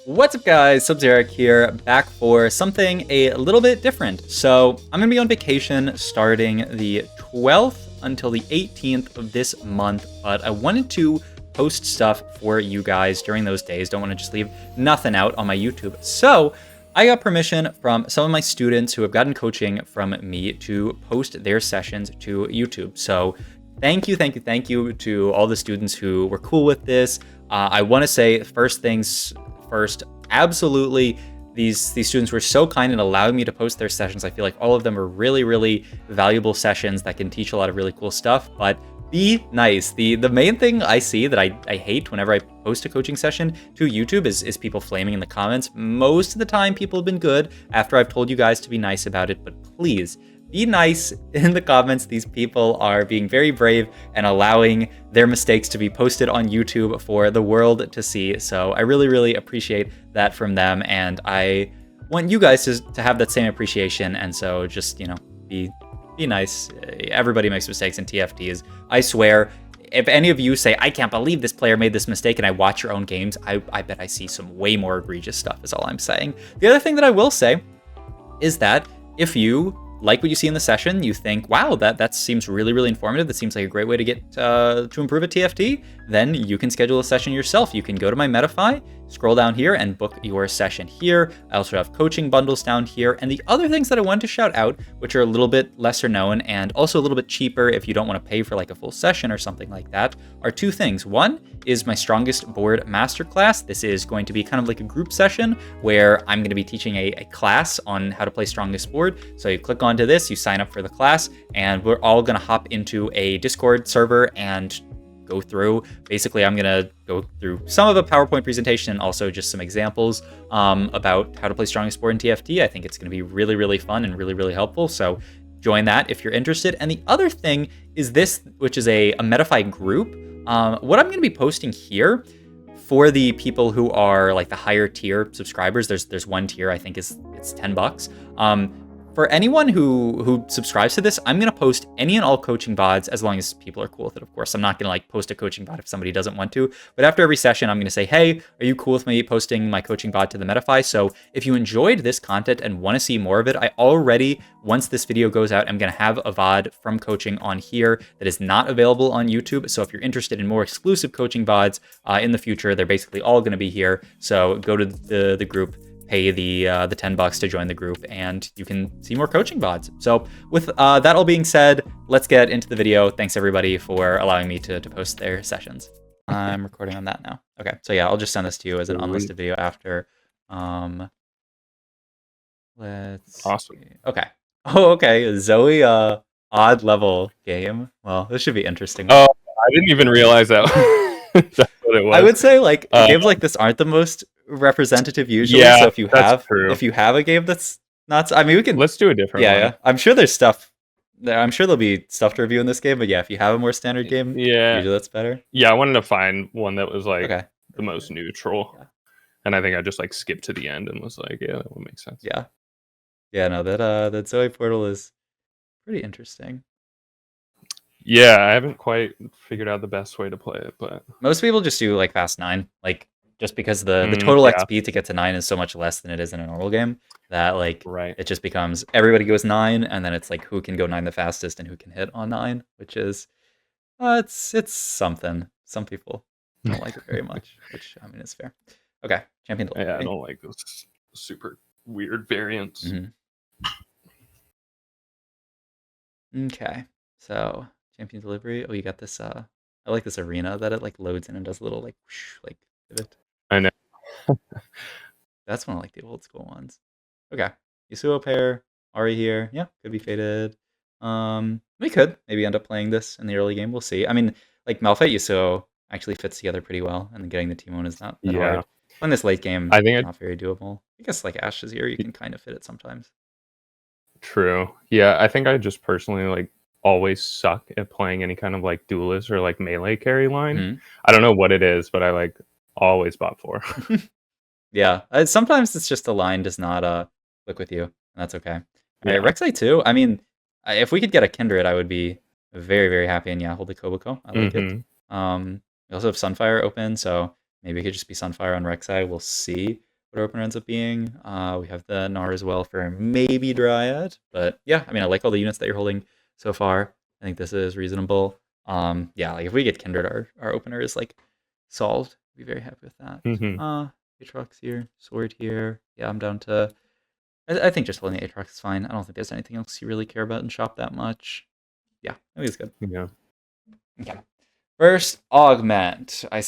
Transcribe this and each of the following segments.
What's up guys, Sub-Zero here, back for something a little bit different. So I'm going to be on vacation starting the 12th until the 18th of this month, but I wanted to post stuff for you guys during those days. Don't want to just leave nothing out on my YouTube. So I got permission from some of my students who have gotten coaching from me to post their sessions to YouTube. So thank you to all the students who were cool with this. I want to say first things first, absolutely, these students were so kind in allowing me to post their sessions. I feel like all of them are really valuable sessions that can teach a lot of really cool stuff, but be nice. The main thing I see that I hate whenever I post a coaching session to YouTube is people flaming in the comments. Most of the time people have been good after I've told you guys to be nice about it, but please be nice in the comments. These people are being very brave and allowing their mistakes to be posted on YouTube for the world to see. So I really appreciate that from them, and I want you guys to have that same appreciation. And so just, you know, be nice. Everybody makes mistakes in TFTs. I swear, if any of you say, I can't believe this player made this mistake, and I watch your own games, I bet I see some way more egregious stuff, is all I'm saying. The other thing that I will say is that if you like what you see in the session, you think, wow, that seems really informative, that seems like a great way to get to improve a TFT, then you can schedule a session yourself. You can go to my Metafy, scroll down here, and book your session here. I also have coaching bundles down here. And the other things that I wanted to shout out, which are a little bit lesser known and also a little bit cheaper if you don't want to pay for like a full session or something like that, are two things. One is my Strongest Board Masterclass. This is going to be kind of like a group session where I'm going to be teaching a class on how to play Strongest Board. So you click onto this, you sign up for the class, and we're all going to hop into a Discord server and go through. Basically, I'm going to go through some of a PowerPoint presentation and also just some examples about how to play Strongest Board in TFT. I think it's going to be really fun and really helpful. So join that if you're interested. And the other thing is this, which is a Metafy group. What I'm going to be posting here for the people who are like the higher tier subscribers, there's one tier, I think it's $10. For anyone who subscribes to this, I'm going to post any and all coaching VODs as long as people are cool with it, of course. I'm not going to like post a coaching VOD if somebody doesn't want to. But after every session, I'm going to say, hey, are you cool with me posting my coaching VOD to the Metafy? So if you enjoyed this content and want to see more of it, I already, once this video goes out, I'm going to have a VOD from coaching on here that is not available on YouTube. So if you're interested in more exclusive coaching VODs in the future, they're basically all going to be here. So go to the group, pay the $10 to join the group, and you can see more coaching VODs. So with that all being said, let's get into the video. Thanks everybody for allowing me to post their sessions. I'm recording on that now. Okay, so yeah, I'll just send this to you as an unlisted video after. Let's awesome. See. Okay. Oh, okay. Zoe, odd level game. Well, this should be interesting. Oh, I didn't even realize that. That's what it was. I would say like games like this aren't the most representative usually. Yeah, so if you have a game that's not, I mean, we can, let's do a different one. Yeah. I'm sure there's stuff there. I'm sure there'll be stuff to review in this game, but yeah, if you have a more standard game, usually that's better. Yeah, I wanted to find one that was like the most neutral. Yeah. And I think I just like skipped to the end and was like, yeah, that would make sense. Yeah, no, that Zoe Portal is pretty interesting. Yeah, I haven't quite figured out the best way to play it, but most people just do like fast 9, like just because the total XP to get to 9 is so much less than it is in a normal game that like it just becomes everybody goes 9, and then it's like who can go 9 the fastest and who can hit on 9, which is it's something. Some people don't like it very much, which I mean is fair. Okay, champion delivery. Yeah, I don't like those super weird variants. Okay, so champion delivery. Oh, you got this. I like this arena that it like loads in and does a little like whoosh, like pivot. I know. That's one of like the old school ones. Okay, Yasuo pair. Ari here. Yeah, could be faded. We could maybe end up playing this in the early game. We'll see. I mean, like Malphite Yasuo actually fits together pretty well, and then getting the Timon is not that hard. Playing this late game, I think it's not very doable. I guess like Ashe is here, you can kind of fit it sometimes. True. Yeah, I think I just personally like always suck at playing any kind of like duelist or like melee carry line. I don't know what it is, but I like always bot 4. Yeah, sometimes it's just the line does not click with you, and that's okay. All right, Rek'Sai too. I mean, if we could get a Kindred, I would be very happy. And yeah, hold the Koboko. I like it. We also have Sunfire open, so maybe it could just be Sunfire on Rek'Sai. We'll see. what our opener ends up being. We have the Gnar as well for maybe Dryad, but yeah, I mean, I like all the units that you're holding so far. I think this is reasonable. Yeah, like if we get Kindred, our opener is like solved. Be very happy with that. Mm-hmm. Aatrox here, Sword here. Yeah, I'm down to. I think just holding the Aatrox is fine. I don't think there's anything else you really care about in shop that much. Yeah, I think it's good. Yeah. Okay. First, augment. I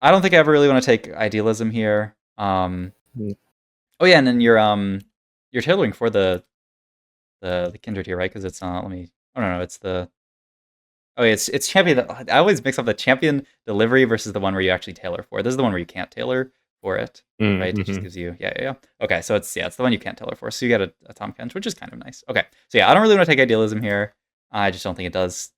don't think I ever really want to take idealism here. Oh yeah, and then you're tailoring for the kindred here, right? Because it's not. Let me. Oh no, it's the. Oh yeah, it's champion. I always mix up the champion delivery versus the one where you actually tailor for. This is the one where you can't tailor for it, right? It just gives you yeah. Okay, so it's the one you can't tailor for. So you get a Tom Kench, which is kind of nice. Okay, so yeah, I don't really want to take idealism here. I just don't think it does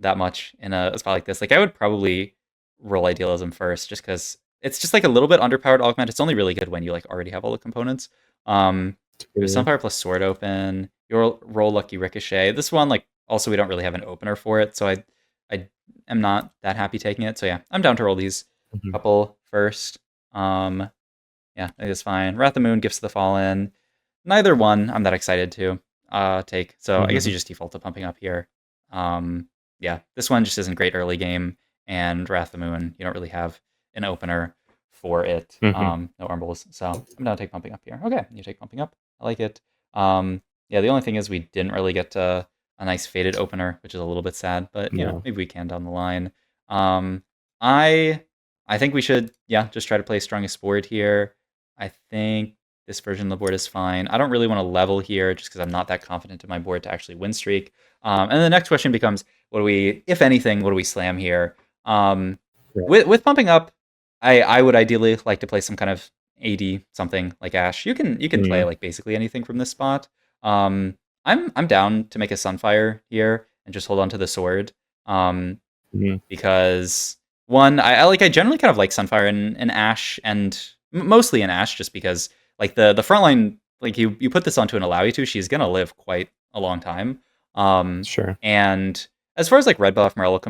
that much in a spot like this. Like I would probably roll idealism first, just because it's just like a little bit underpowered augment. It's only really good when you like already have all the components. There's Sunfire plus Sword open. You'll roll Lucky Ricochet. This one, like, also we don't really have an opener for it, so I am not that happy taking it. So yeah, I'm down to roll these couple first. Yeah, I think it's fine. Wrath of the Moon, Gifts of the Fallen. Neither one I'm that excited to take. So I guess you just default to pumping up here. Yeah, this one just isn't great early game, and Wrath of the Moon, you don't really have an opener for it. No Armbles, so I'm down to take pumping up here. Okay, you take pumping up. I like it. Yeah, the only thing is we didn't really get a nice faded opener, which is a little bit sad, but you know, maybe we can down the line. I think we should, just try to play strongest board here. I think this version of the board is fine. I don't really want to level here just because I'm not that confident in my board to actually win streak. And the next question becomes, what do we, if anything, what do we slam here? With pumping up, I would ideally like to play some kind of AD something like Ash. You can play like basically anything from this spot. I'm down to make a Sunfire here and just hold on to the sword. Because one, I generally kind of like Sunfire and Ash, and mostly in Ash, just because like the front line, like you put this onto an Alawi to, she's gonna live quite a long time. Sure. And as far as like red buff Morello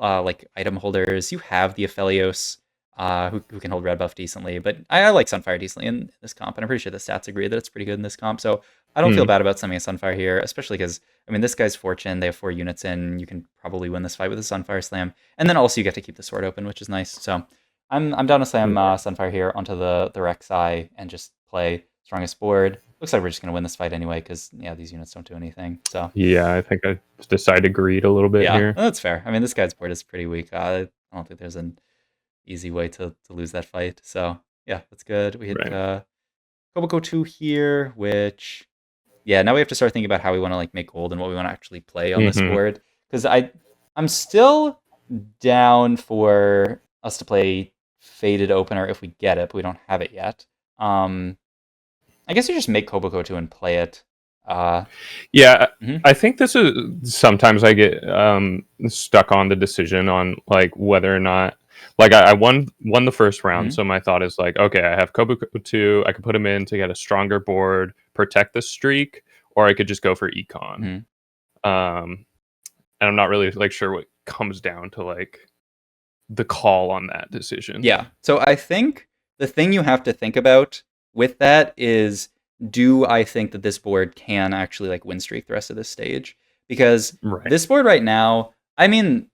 like item holders, you have the Aphelios, who can hold red buff decently, but I like Sunfire decently in this comp, and I'm pretty sure the stats agree that it's pretty good in this comp, so I don't feel bad about sending a Sunfire here, especially because, I mean, this guy's Fortune, they have 4 units in, you can probably win this fight with a Sunfire Slam, and then also you get to keep the sword open, which is nice, so I'm down to slam Sunfire here onto the Rek'Sai and just play strongest board. Looks like we're just going to win this fight anyway, because, yeah, these units don't do anything, so. Yeah, I think I decided agreed a little bit here. Yeah, that's fair. I mean, this guy's board is pretty weak. I don't think there's an easy way to lose that fight. So yeah, that's good. We hit Koboko 2 here, which now we have to start thinking about how we want to like make gold and what we want to actually play on this board. Because I'm still down for us to play faded opener if we get it, but we don't have it yet. I guess you just make Koboko 2 and play it. I think this is sometimes I get stuck on the decision on like whether or not, like I won the first round, so my thought is like, okay, I have Koboko 2, I could put him in to get a stronger board, protect the streak, or I could just go for econ. And I'm not really like sure what comes down to like the call on that decision. Yeah. So I think the thing you have to think about with that is, do I think that this board can actually like win streak the rest of this stage? Because this board right now, I mean,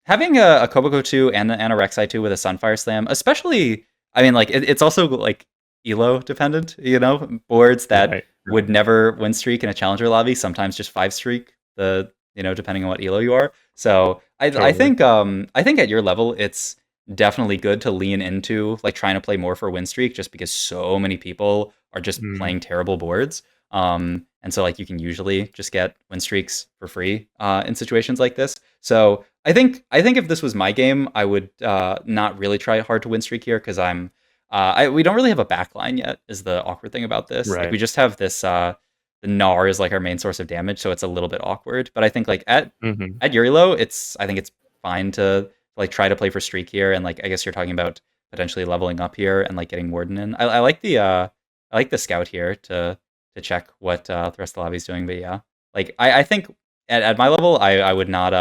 having a Koboko 2 and a Rek'Sai 2 with a Sunfire Slam, especially, I mean, like, it's also, like, elo dependent, you know? Boards that would never win streak in a Challenger lobby, sometimes just 5 streak, depending on what elo you are. So, I think at your level, it's definitely good to lean into, like, trying to play more for win streak, just because so many people are just playing terrible boards. And so like you can usually just get win streaks for free in situations like this. So I think if this was my game, I would not really try hard to win streak here, because we don't really have a backline yet, is the awkward thing about this. Like we just have this the Gnar is like our main source of damage, so it's a little bit awkward. But I think like at Yurilo, I think it's fine to like try to play for streak here, and like I guess you're talking about potentially leveling up here and like getting Warden in. I like the scout here to check what the rest of the lobby is doing. But yeah, like I think at my level, I would not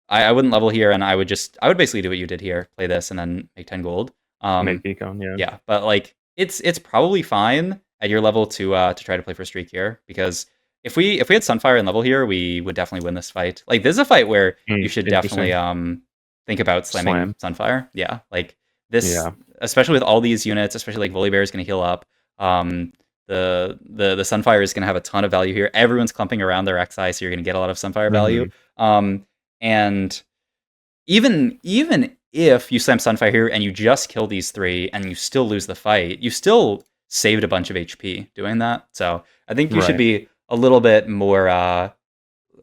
I wouldn't level here, and I would basically do what you did here, play this and then make 10 gold. Make econ, yeah. Yeah, but like it's probably fine at your level to try to play for streak here, because if we had Sunfire in level here, we would definitely win this fight. Like this is a fight where you should definitely Interesting. think about slamming Slam. Sunfire. Yeah, like this, Yeah. especially with all these units, especially like Volibear is going to heal up. The Sunfire is going to have a ton of value here. Everyone's clumping around their XI, so you're going to get a lot of Sunfire value. And even if you slam Sunfire here and you just kill these 3 and you still lose the fight, you still saved a bunch of HP doing that. So I think you should be a little bit more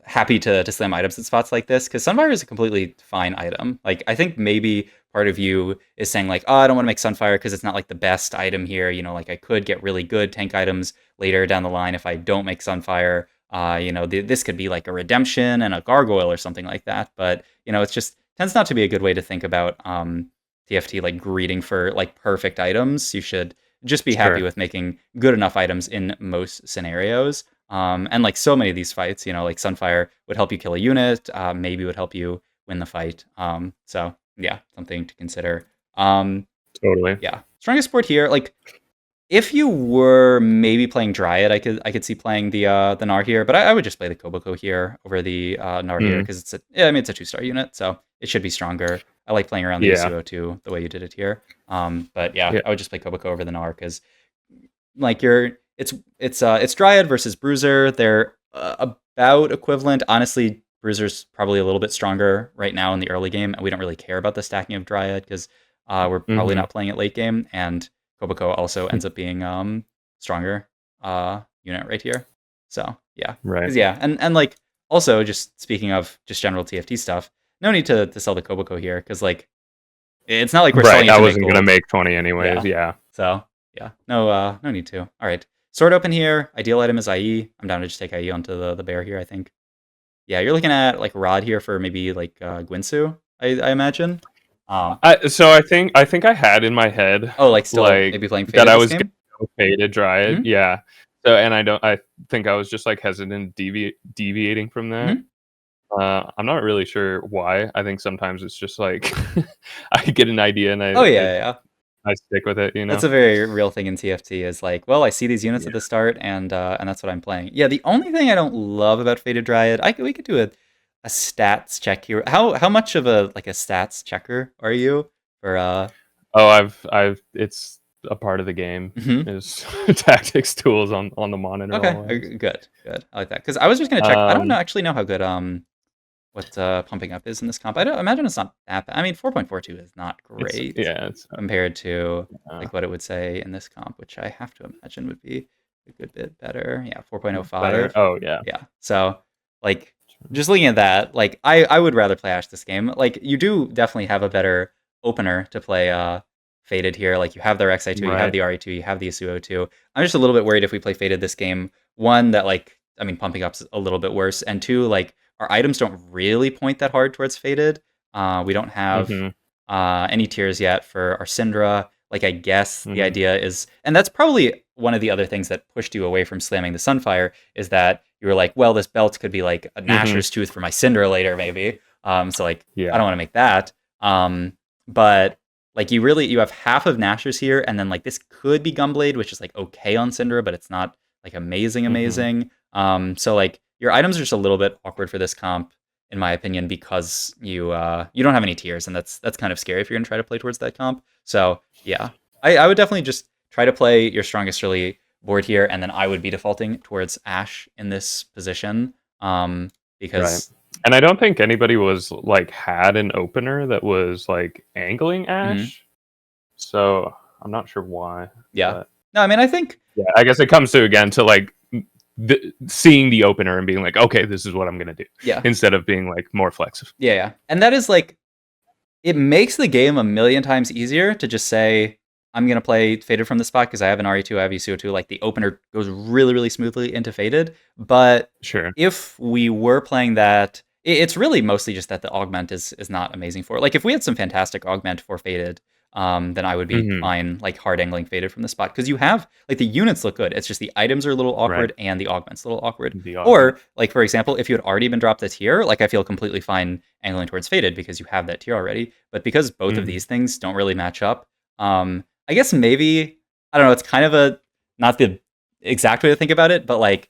happy to slam items in spots like this, because Sunfire is a completely fine item. Like I think maybe part of you is saying like, oh, I don't want to make Sunfire because it's not like the best item here. You know, like I could get really good tank items later down the line if I don't make Sunfire. You know, this could be like a redemption and a gargoyle or something like that. But you know, it's just tends not to be a good way to think about TFT, like greeting for like perfect items. You should just be happy with making good enough items in most scenarios. And like so many of these fights, you know, like Sunfire would help you kill a unit, maybe would help you win the fight. So yeah, something to consider. Totally. Yeah, strongest support here. Like if you were maybe playing Dryad, I could see playing the Gnar here, but I would just play the Koboko here over the Gnar here, because it's it's a 2-star unit, so it should be stronger. I like playing around the Yasuo too, the way you did it here. But yeah, I would just play Koboko over the Gnar, because like it's Dryad versus Bruiser. They're about equivalent. Honestly, Bruiser's probably a little bit stronger right now in the early game, and we don't really care about the stacking of Dryad because we're probably not playing it late game, and Koboko also ends up being stronger unit right here. So yeah, right. Yeah, and like also just speaking of just general TFT stuff, no need to sell the Koboko here, because like it's not like we're selling it to I wasn't make gonna gold. make 20 anyways. Yeah. So yeah, no need to. All right, sword open here. Ideal item is IE. I'm down to just take IE onto the bear here, I think. Yeah, you're looking at like Rod here for maybe like Gwinsu, I imagine. So I think I had in my head. Oh, like still maybe playing Faded that I this was game? Faded Dryad. Yeah. So and I think I was just like hesitant deviating from that. I'm not really sure why. I think sometimes it's just like I get an idea and I stick with it, you know. That's a very real thing in TFT, is like, well, I see these units at the start, and that's what I'm playing. Yeah, the only thing I don't love about Faded Dryad, we could do a stats check here. How much of a stats checker are you for I've it's a part of the game is tactics tools on the monitor. Okay, good. I like that, because I was just gonna check. I don't actually know how good what pumping up is in this comp. I don't imagine it's not that bad. I mean, 4.42 is not great compared to like what it would say in this comp, which I have to imagine would be a good bit better. Yeah, 4.05. Oh yeah. Yeah. So like just looking at that, like I would rather play Ash this game. Like you do definitely have a better opener to play Faded here. Like you have their XI2, you have the RE2, you have the Yasuo2. I'm just a little bit worried if we play Faded this game. One, that like, I mean, pumping up's a little bit worse, and two, like our items don't really point that hard towards Faded. We don't have any tiers yet for our Syndra. Like, I guess the idea is, and that's probably one of the other things that pushed you away from slamming the Sunfire, is that you were like, well, this belt could be like a Gnasher's Tooth for my Syndra later, maybe. So like, I don't want to make that. But like, you have half of Gnashers here, and then like this could be Gunblade, which is like okay on Syndra, but it's not like amazing. So like, your items are just a little bit awkward for this comp, in my opinion, because you don't have any tiers, and that's kind of scary if you're gonna try to play towards that comp. So yeah, I would definitely just try to play your strongest early board here, and then I would be defaulting towards Ashe in this position, because. And I don't think anybody was like had an opener that was like angling Ashe, so I'm not sure why. Yeah, but... no, I mean, I think. Yeah, I guess it comes to again to like. Seeing the opener and being like, okay, this is what I'm gonna do. Yeah. Instead of being like more flexible. Yeah. And that is like, it makes the game a million times easier to just say, I'm gonna play Faded from the spot because I have an RE2, I have Yasuo2. Like the opener goes really, really smoothly into Faded. But if we were playing that, it's really mostly just that the augment is not amazing for it. Like if we had some fantastic augment for Faded, then I would be fine, like hard angling Faded from the spot, because you have like the units look good. It's just the items are a little awkward and the augment's a little awkward. Or like, for example, if you had already been dropped a tier, like I feel completely fine angling towards Faded because you have that tier already. But because both of these things don't really match up, I guess maybe, I don't know, it's kind of not the exact way to think about it, but like,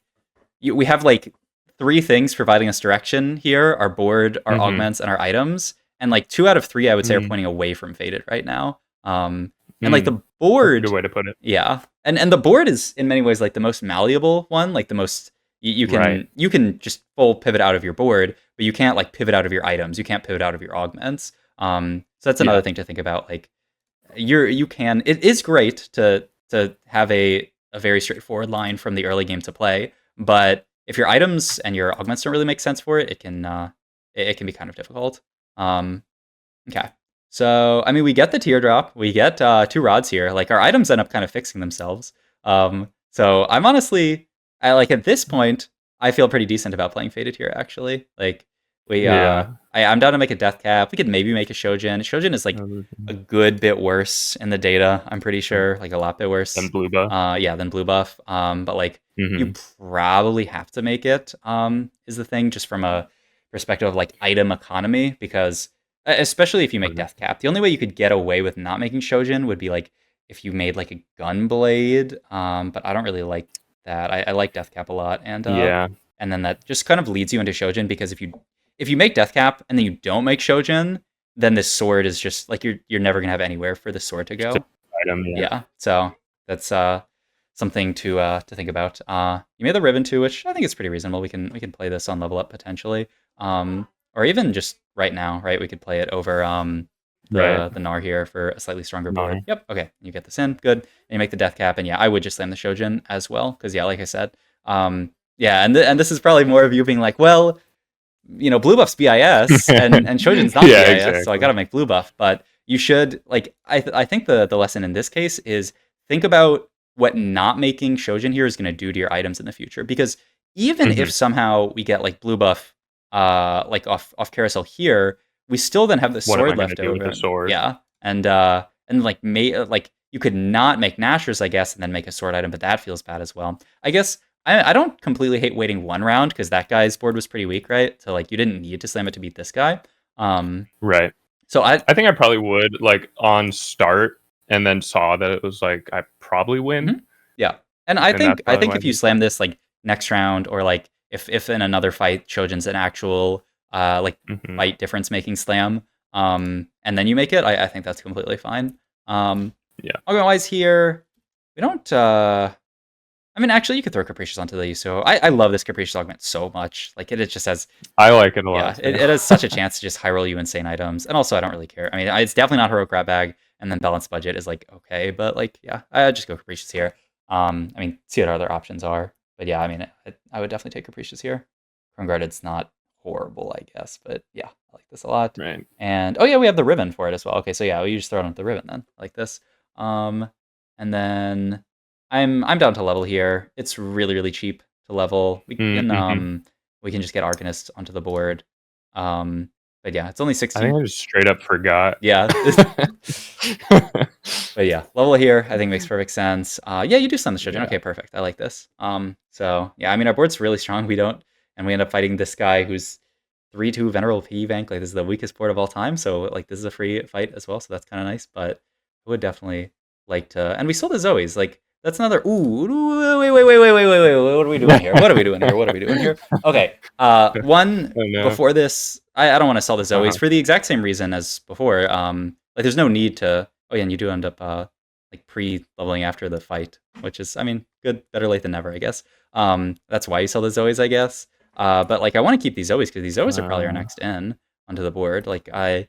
we have like 3 things providing us direction here: our board, our Mm-hmm. augments, and our items. And like 2 out of 3, I would say, are Mm. pointing away from Faded right now. And like Mm. the That's a good board, way to put it. yeah, and the board is in many ways like the most malleable one, like the most Right. you can just full pivot out of your board, but you can't like pivot out of your items. You can't pivot out of your augments. So that's Yeah. another thing to think about. Like you can, it is great to have a very straightforward line from the early game to play, but if your items and your augments don't really make sense for it, it can be kind of difficult. Um, okay. So, I mean, we get the teardrop, we get 2 rods here. Like, our items end up kind of fixing themselves. So I'm honestly, I like at this point, I feel pretty decent about playing Faded here, actually. Like, Yeah. I'm down to make a death cap. We could maybe make a Shojin. Shojin is like a good bit worse in the data, I'm pretty sure, like a lot bit worse. And blue buff. Yeah, than blue buff. But like, you Mm-hmm. probably have to make it, is the thing, just from a perspective of like item economy, because especially if you make death cap, the only way you could get away with not making Shojin would be like if you made like a gun blade. But I don't really like that. I like death cap a lot, Yeah. and then that just kind of leads you into Shojin, because if you make death cap and then you don't make Shojin, then this sword is just like you're never gonna have anywhere for the sword to Just go. an item. Yeah. Yeah, so that's something to think about. You made the ribbon too, which I think is pretty reasonable. We can play this on level up potentially, or even just right now, right? We could play it over Right. the Gnar here for a slightly stronger board. No. Yep. Okay, you get this in, good, and you make the death cap, and yeah, I would just slam the Shojin as well, because yeah, like I said, yeah, and this is probably more of you being like, well, blue buff's BIS and Shojin's not Yeah. BIS, so I Exactly. gotta make blue buff. But you should like I think the lesson in this case is think about what not making Shojin here is gonna do to your items in the future. Because even Mm-hmm. if somehow we get like blue buff like off carousel here, we still then have the What am I sword gonna left do with the over. sword? Yeah. And like you could not make Nashers, I guess, and then make a sword item, but that feels bad as well. I guess I don't completely hate waiting 1 round, because that guy's board was pretty weak, right? So like you didn't need to slam it to beat this guy. Um, Right. so I think I probably would like on start, and then saw that it was like I probably win, mhm. Yeah, and I and that's think I probably think why I if you did slam this like next round, or like if in another fight Chojin's an actual like that. Hmm. fight difference making slam, and then you make it, I think that's completely fine. Yeah. Otherwise here, we don't. I mean, actually, you could throw Capricious onto the Yasuo. I love this Capricious augment so much. Like it just has, I like it a yeah, lot too. it has such a chance to just high roll you insane items. And also, I don't really care. I mean, it's definitely not heroic grab bag. And then balanced budget is like okay, but like yeah, I just go Capricious here. I mean, see what our other options are. But yeah, I mean, I would definitely take Capricious here. Chrome Guarded's not horrible, I guess, but yeah, I like this a lot. Right. And oh yeah, we have the ribbon for it as well. Okay, so yeah, we just throw it on the ribbon then, like this. Um, and then I'm down to level here. It's really really cheap to level. Mm-hmm. We can just get Arcanist onto the board. But yeah, it's only I 60. think I just straight up forgot. Yeah. But yeah, level here I think makes perfect sense. Yeah, you do stun the Shojin. Yeah. Okay, perfect. I like this. So yeah, I mean our board's really strong. We end up fighting this guy who's 3-2 Venerable P-Vank. Like this is the weakest board of all time. So like this is a free fight as well. So that's kind of nice. But I would definitely like to. And we sold the Zoes. Like that's another. Ooh, wait. What are we doing here? What are we doing here? What are we doing here? Okay. One Oh no. before this, I don't want to sell the Zoes Uh-huh. for the exact same reason as before. Like there's no need to. Oh yeah, and you do end up like pre-leveling after the fight, which is, I mean, good, better late than never, I guess. That's why you sell the Zoes, I guess. But like I want to keep these Zoes, because these Zoes are probably our next in onto the board. Like I'd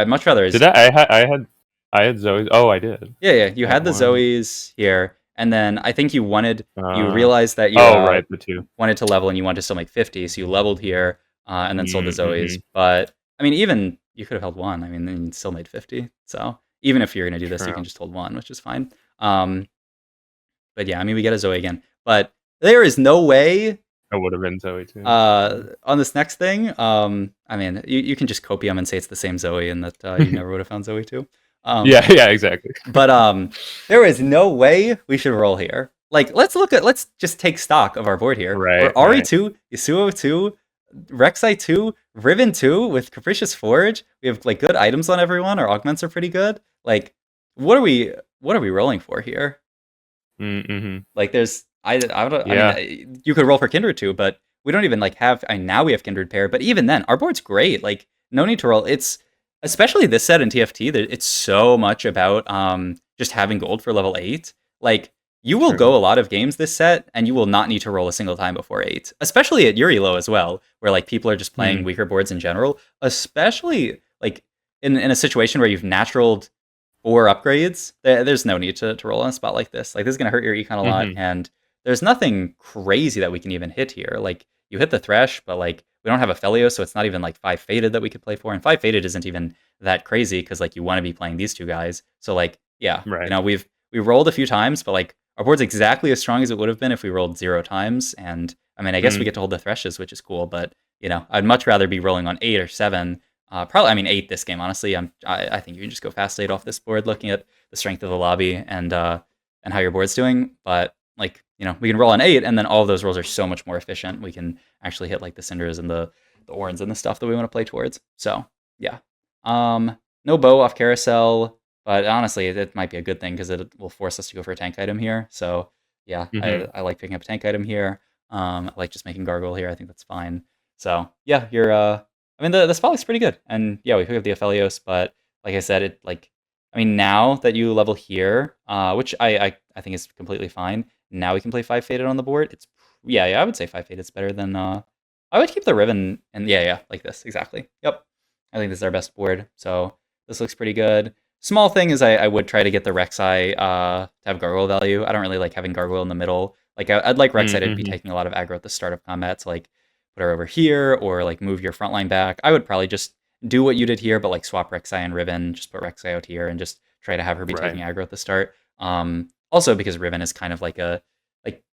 much rather. Did I had Zoe? Oh, I did. Yeah, you I had had the one. Zoes here, and then I think you Uh, realized that you oh, right, the two. wanted to level and you wanted to still make 50, so you leveled here and then sold the Zoes. Mm-hmm. But I mean, even you could have held one. I mean, then you still made 50. So even if you're gonna do this, you True. can just hold one, which is fine. But yeah, I mean, we get a Zoe again, but there is no way I would have been Zoe too. on this next thing. I mean, you can just copium and say it's the same Zoe, and that you never would have found Zoe too. Yeah, exactly. But there is no way we should roll here. Like, let's just take stock of our board here. Right, We're Ari right. 2, Yasuo 2, Rek'Sai 2, Riven 2 with Capricious Forge. We have like good items on everyone. Our augments are pretty good. Like, what are we rolling for here? Mm-hmm. Like, there's I don't. I Yeah. mean, you could roll for Kindred too, but we don't even like have. I mean, now we have Kindred pair, but even then, our board's great. Like, no need to roll. It's especially this set in TFT that it's so much about just having gold for level 8. Like, you will True. go a lot of games this set, and you will not need to roll a single time before 8. Especially at Yuri Low as well, where like people are just playing weaker boards in general. Especially like in a situation where you've naturaled or upgrades, there's no need to roll on a spot like this. Like, this is going to hurt your econ a lot, Mm-hmm. and there's nothing crazy that we can even hit here. Like, you hit the Thresh, but like we don't have a Felio, so it's not even like 5 Fated that we could play for, and 5 Fated isn't even that crazy because like you want to be playing these two guys. So like, yeah, Right. we rolled a few times, but like our board's exactly as strong as it would have been if we rolled 0 times. And I mean, I guess we get to hold the Threshes, which is cool, but I'd much rather be rolling on 8 or 7. Probably, I mean, 8 this game. Honestly, I think you can just go fast 8 off this board, looking at the strength of the lobby and how your board's doing. But like, we can roll on 8, and then all of those rolls are so much more efficient. We can actually hit like the Cinders and the Orns and the stuff that we want to play towards. So yeah, no bow off Carousel, but honestly, it might be a good thing because it will force us to go for a tank item here. So yeah, I like picking up a tank item here. I like just making Gargoyle here. I think that's fine. So yeah, you're I mean, the spot looks pretty good, and yeah, we pick up the Aphelios, but like I said, I mean, now that you level here, which I think is completely fine. Now we can play 5 Faded on the board. Yeah, I would say 5 Faded is better than I would keep the Riven, and yeah, like this exactly. Yep, I think this is our best board. So this looks pretty good. Small thing is I would try to get the Rek'Sai to have Gargoyle value. I don't really like having Gargoyle in the middle. Like, I'd like Rek'Sai to be taking a lot of aggro at the start of combat, so like put her over here, or like move your front line back. I would probably just do what you did here, but like swap Rek'Sai and Riven, just put Rek'Sai out here and just try to have her be taking aggro at the start. Also because Riven is kind of like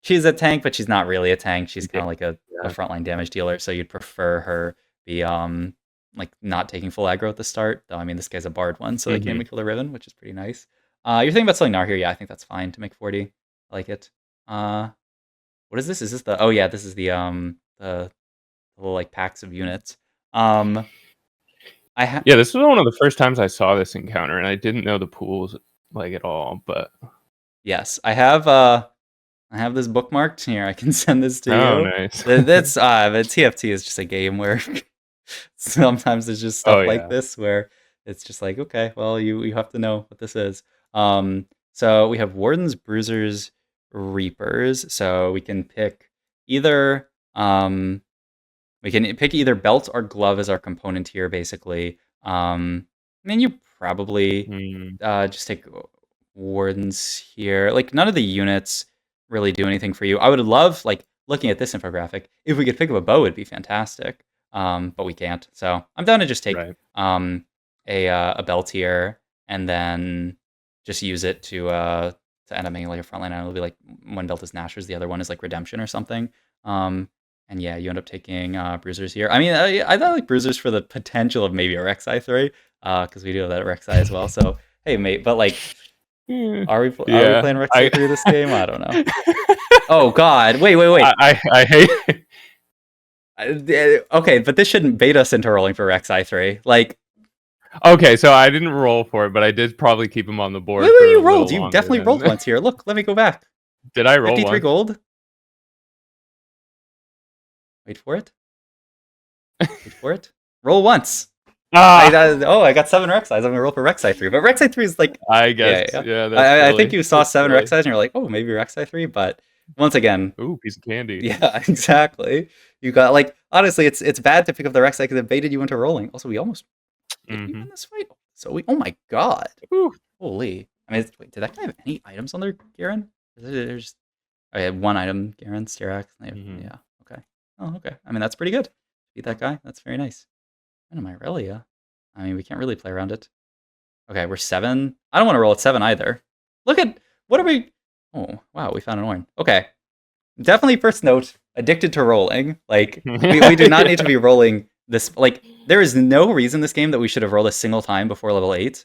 she's a tank, but she's not really a tank. She's kind of like a frontline damage dealer, so you'd prefer her be like not taking full aggro at the start. Though I mean, this guy's a bard one, so they can't even kill the Riven, which is pretty nice. You're thinking about selling Gnar here? Yeah, I think that's fine to make 40. I like it. What is this? Is this the? Oh yeah, this is the little like packs of units. Yeah, this was one of the first times I saw this encounter, and I didn't know the pools like at all. But yes, I have this bookmarked here. I can send this to you. Nice. That's but TFT is just a game where sometimes there's just stuff like this where it's just like, okay, well, you have to know what this is. So we have Wardens, Bruisers, Reapers. So we can pick either belt or glove as our component here, basically. I mean, you probably just take Wardens here. Like, none of the units really do anything for you. I would love, like, looking at this infographic, if we could pick up a bow, it'd be fantastic. But we can't. So I'm down to just take a belt here, and then just use it to end up making like a frontline. It'll be like one belt is Nashers, the other one is like Redemption or something. And yeah, you end up taking Bruisers here. I mean, I thought like Bruisers for the potential of maybe a Rek'Sai 3, because we do have that Rek'Sai as well. So hey, mate, but like, are we playing Rek'Sai 3 this game? I don't know. Oh God, wait. I hate it. Okay, but this shouldn't bait us into rolling for Rek'Sai 3. Like, okay, so I didn't roll for it, but I did probably keep him on the board. Wait, you rolled. You definitely rolled once here. Look, let me go back. Did I roll 53 gold? Wait for it. Roll once. I got 7 Rek'Sais. I'm gonna roll for Rek'Sai 3, but Rek'Sai 3 is like, I guess, I think you saw 7 Rek'Sais and you're like, oh, maybe Rek'Sai 3, but once again, ooh, piece of candy. Yeah, exactly. You got, like, honestly, it's bad to pick up the Rek'Sai because it baited you into rolling. Also, we almost did we win this fight. So oh my God, holy! I mean, wait, did that guy have any items on their Garen? There's I had 1 item, Garen, Styrax. Yeah, okay. Oh, okay. I mean, that's pretty good. Beat that guy. That's very nice. And Irelia. I mean, we can't really play around it. Okay, we're 7. I don't want to roll at 7 either. Look at, what are we? Oh, wow, we found an Ornn. Okay. Definitely first note, addicted to rolling. Like, we do not need to be rolling this. Like, there is no reason this game that we should have rolled a single time before level 8.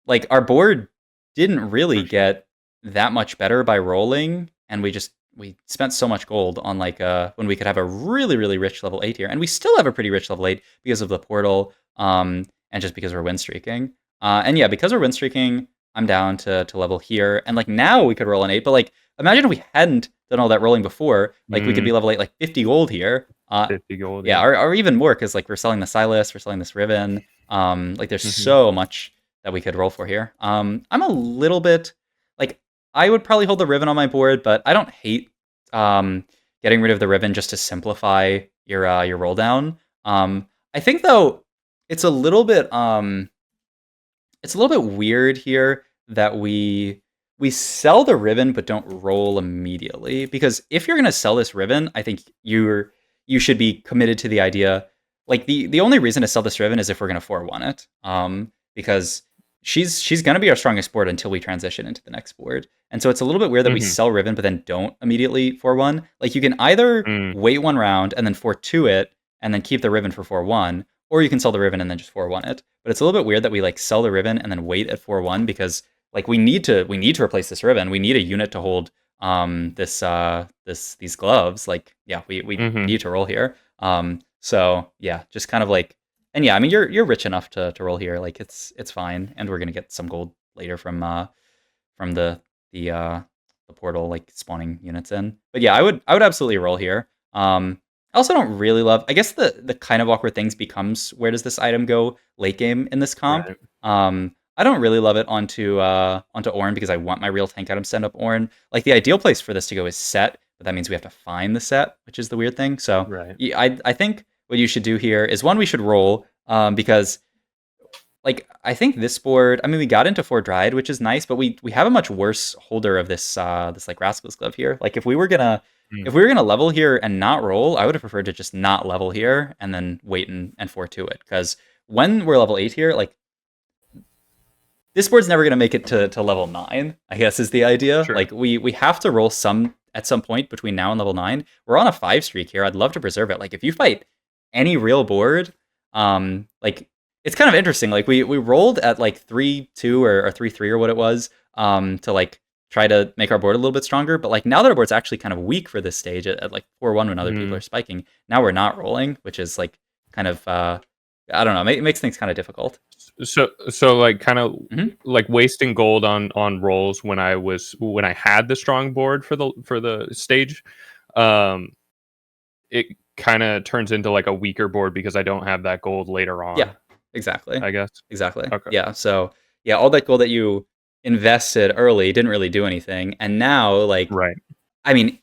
Like, our board didn't really get that much better by rolling, and we spent so much gold on like when we could have a really, really rich level 8 here, and we still have a pretty rich level 8 because of the portal, and just because we're win streaking. And yeah, because we're win streaking, I'm down to level here. And like now we could roll an 8, but like imagine if we hadn't done all that rolling before, like we could be level 8, like 50 gold here. 50 gold. Yeah, or even more, because like we're selling the Silas, we're selling this Riven. Like there's so much that we could roll for here. I'm a little bit like I would probably hold the Riven on my board, but I don't hate getting rid of the Riven just to simplify your roll down. I think though it's a little bit weird here that we sell the Riven but don't roll immediately, because if you're gonna sell this Riven, I think you should be committed to the idea. Like the only reason to sell this Riven is if we're gonna 4-1 it, because she's gonna be our strongest board until we transition into the next board. And so it's a little bit weird that we sell Riven but then don't immediately 4-1. Like you can either wait one round and then 4-2 it and then keep the Riven for 4-1, or you can sell the Riven and then just 4-1 it. But it's a little bit weird that we like sell the Riven and then wait at 4-1, because like we need to replace this Riven. We need a unit to hold these gloves. Like yeah, we need to roll here. So yeah, just kind of like, and yeah, I mean you're rich enough to roll here. Like it's fine, and we're gonna get some gold later from the portal, like spawning units in. But yeah, I would absolutely roll here. I also don't really love, I guess the kind of awkward things becomes, where does this item go late game in this comp? Right. I don't really love it onto Ornn, because I want my real tank items to end up Ornn. Like the ideal place for this to go is set, but that means we have to find the set, which is the weird thing. So right. I think what you should do here is, one, we should roll, because like I think this board, I mean we got into 4 Dryad, which is nice, but we have a much worse holder of this this like Rascal's Glove here. Like if we were gonna level here and not roll, I would have preferred to just not level here and then wait and 4-2 it. Because when we're level 8 here, like this board's never gonna make it to level 9, I guess is the idea. Sure. Like we have to roll at some point between now and level 9. We're on a 5 streak here. I'd love to preserve it. Like if you fight any real board, like it's kind of interesting. Like we rolled at like 3-2 or 3-3 or what it was, to like try to make our board a little bit stronger. But like now that our board's actually kind of weak for this stage at like 4-1 when other people are spiking, now we're not rolling, which is like kind of I don't know, it makes things kind of difficult. So like kind of like wasting gold on rolls when I had the strong board for the stage, it kind of turns into like a weaker board because I don't have that gold later on. Yeah, exactly. I guess. Exactly. Okay. Yeah. So yeah, all that gold that you invested early didn't really do anything, and now like, right. I mean,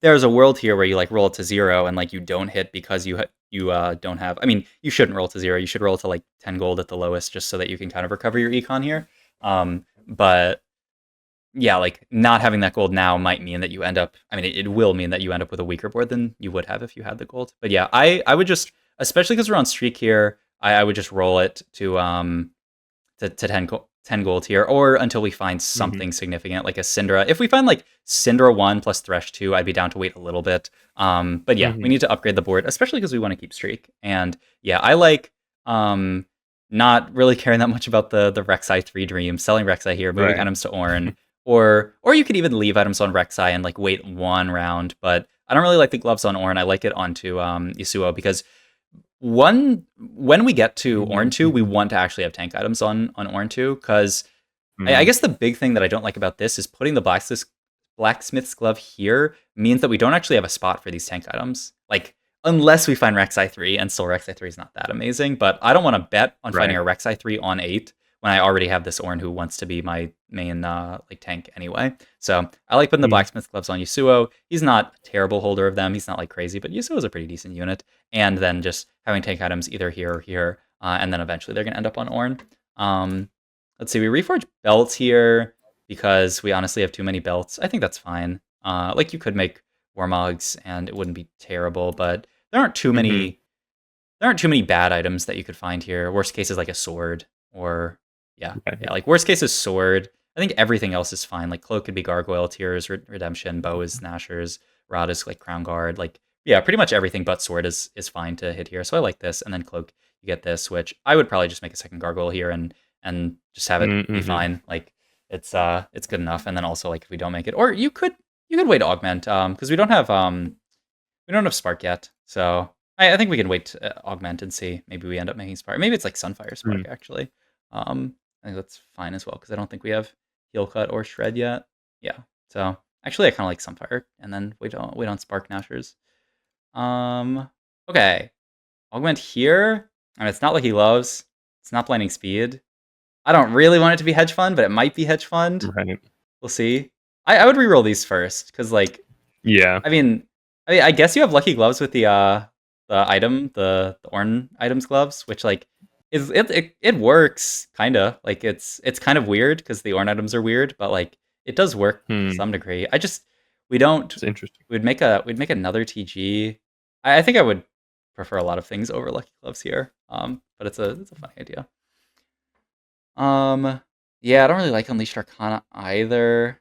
there's a world here where you like roll it to 0 and like you don't hit because you don't have. I mean, you shouldn't roll to 0. You should roll to like 10 gold at the lowest, just so that you can kind of recover your econ here. But yeah, like not having that gold now might mean that you end up. I mean, it will mean that you end up with a weaker board than you would have if you had the gold. But yeah, I would just, especially because we're on streak here, I would just roll it to 10 gold here, or until we find something significant, like a Syndra. If we find like Syndra 1 plus Thresh 2, I'd be down to wait a little bit. But yeah, we need to upgrade the board, especially because we want to keep streak. And yeah, I like not really caring that much about the Rek'Sai 3 Dream, selling Rek'Sai here, moving items to Ornn, or you could even leave items on Rek'Sai and like wait one round. But I don't really like the gloves on Ornn. I like it onto Yasuo, because when we get to Ornn 2, we want to actually have tank items on Ornn 2, because I guess the big thing that I don't like about this is putting the Blacksmith's Glove here means that we don't actually have a spot for these tank items. Like, unless we find Rek'Sai 3, and still Rek'Sai 3 is not that amazing, but I don't want to bet on finding a Rek'Sai 3 on 8 when I already have this Ornn who wants to be my main like tank anyway. So I like putting the Blacksmith's Gloves on Yasuo. He's not a terrible holder of them. He's not like crazy, but Yasuo is a pretty decent unit. And then just having tank items either here or here, and then eventually they're going to end up on Ornn. Let's see, we reforge belts here because we honestly have too many belts. I think that's fine. Like you could make Warmogs and it wouldn't be terrible, but there aren't too many bad items that you could find here. Worst case is like a sword, or yeah, like worst case is sword. I think everything else is fine. Like cloak could be gargoyle, tears, redemption, bow is gnashers, rod is like crown guard. Like yeah, pretty much everything but sword is fine to hit here. So I like this, and then cloak you get this, which I would probably just make a second gargoyle here and just have it be fine. Like it's good enough. And then also like if we don't make it, or you could wait to augment, because we don't have spark yet. So I think we can wait to augment and see. Maybe we end up making spark. Maybe it's like Sunfire spark actually. I think that's fine as well because I don't think we have heal cut or shred yet. Yeah. So actually, I kind of like Sunfire, and then wait on Spark Nashers. Okay. Augment here. I mean, it's not Lucky Loves. It's not Blinding Speed. I don't really want it to be Hedge Fund, but it might be Hedge Fund. Right. We'll see. I would reroll these first because, like, Yeah. I guess you have Lucky Gloves with the item, the Ornn items gloves, which like it works kinda. Like it's kind of weird because the Ornn items are weird, but like it does work to some degree. We don't. It's interesting. We'd make another TG. I think I would prefer a lot of things over Lucky Gloves here. But it's a funny idea. Yeah, I don't really like Unleashed Arcana either.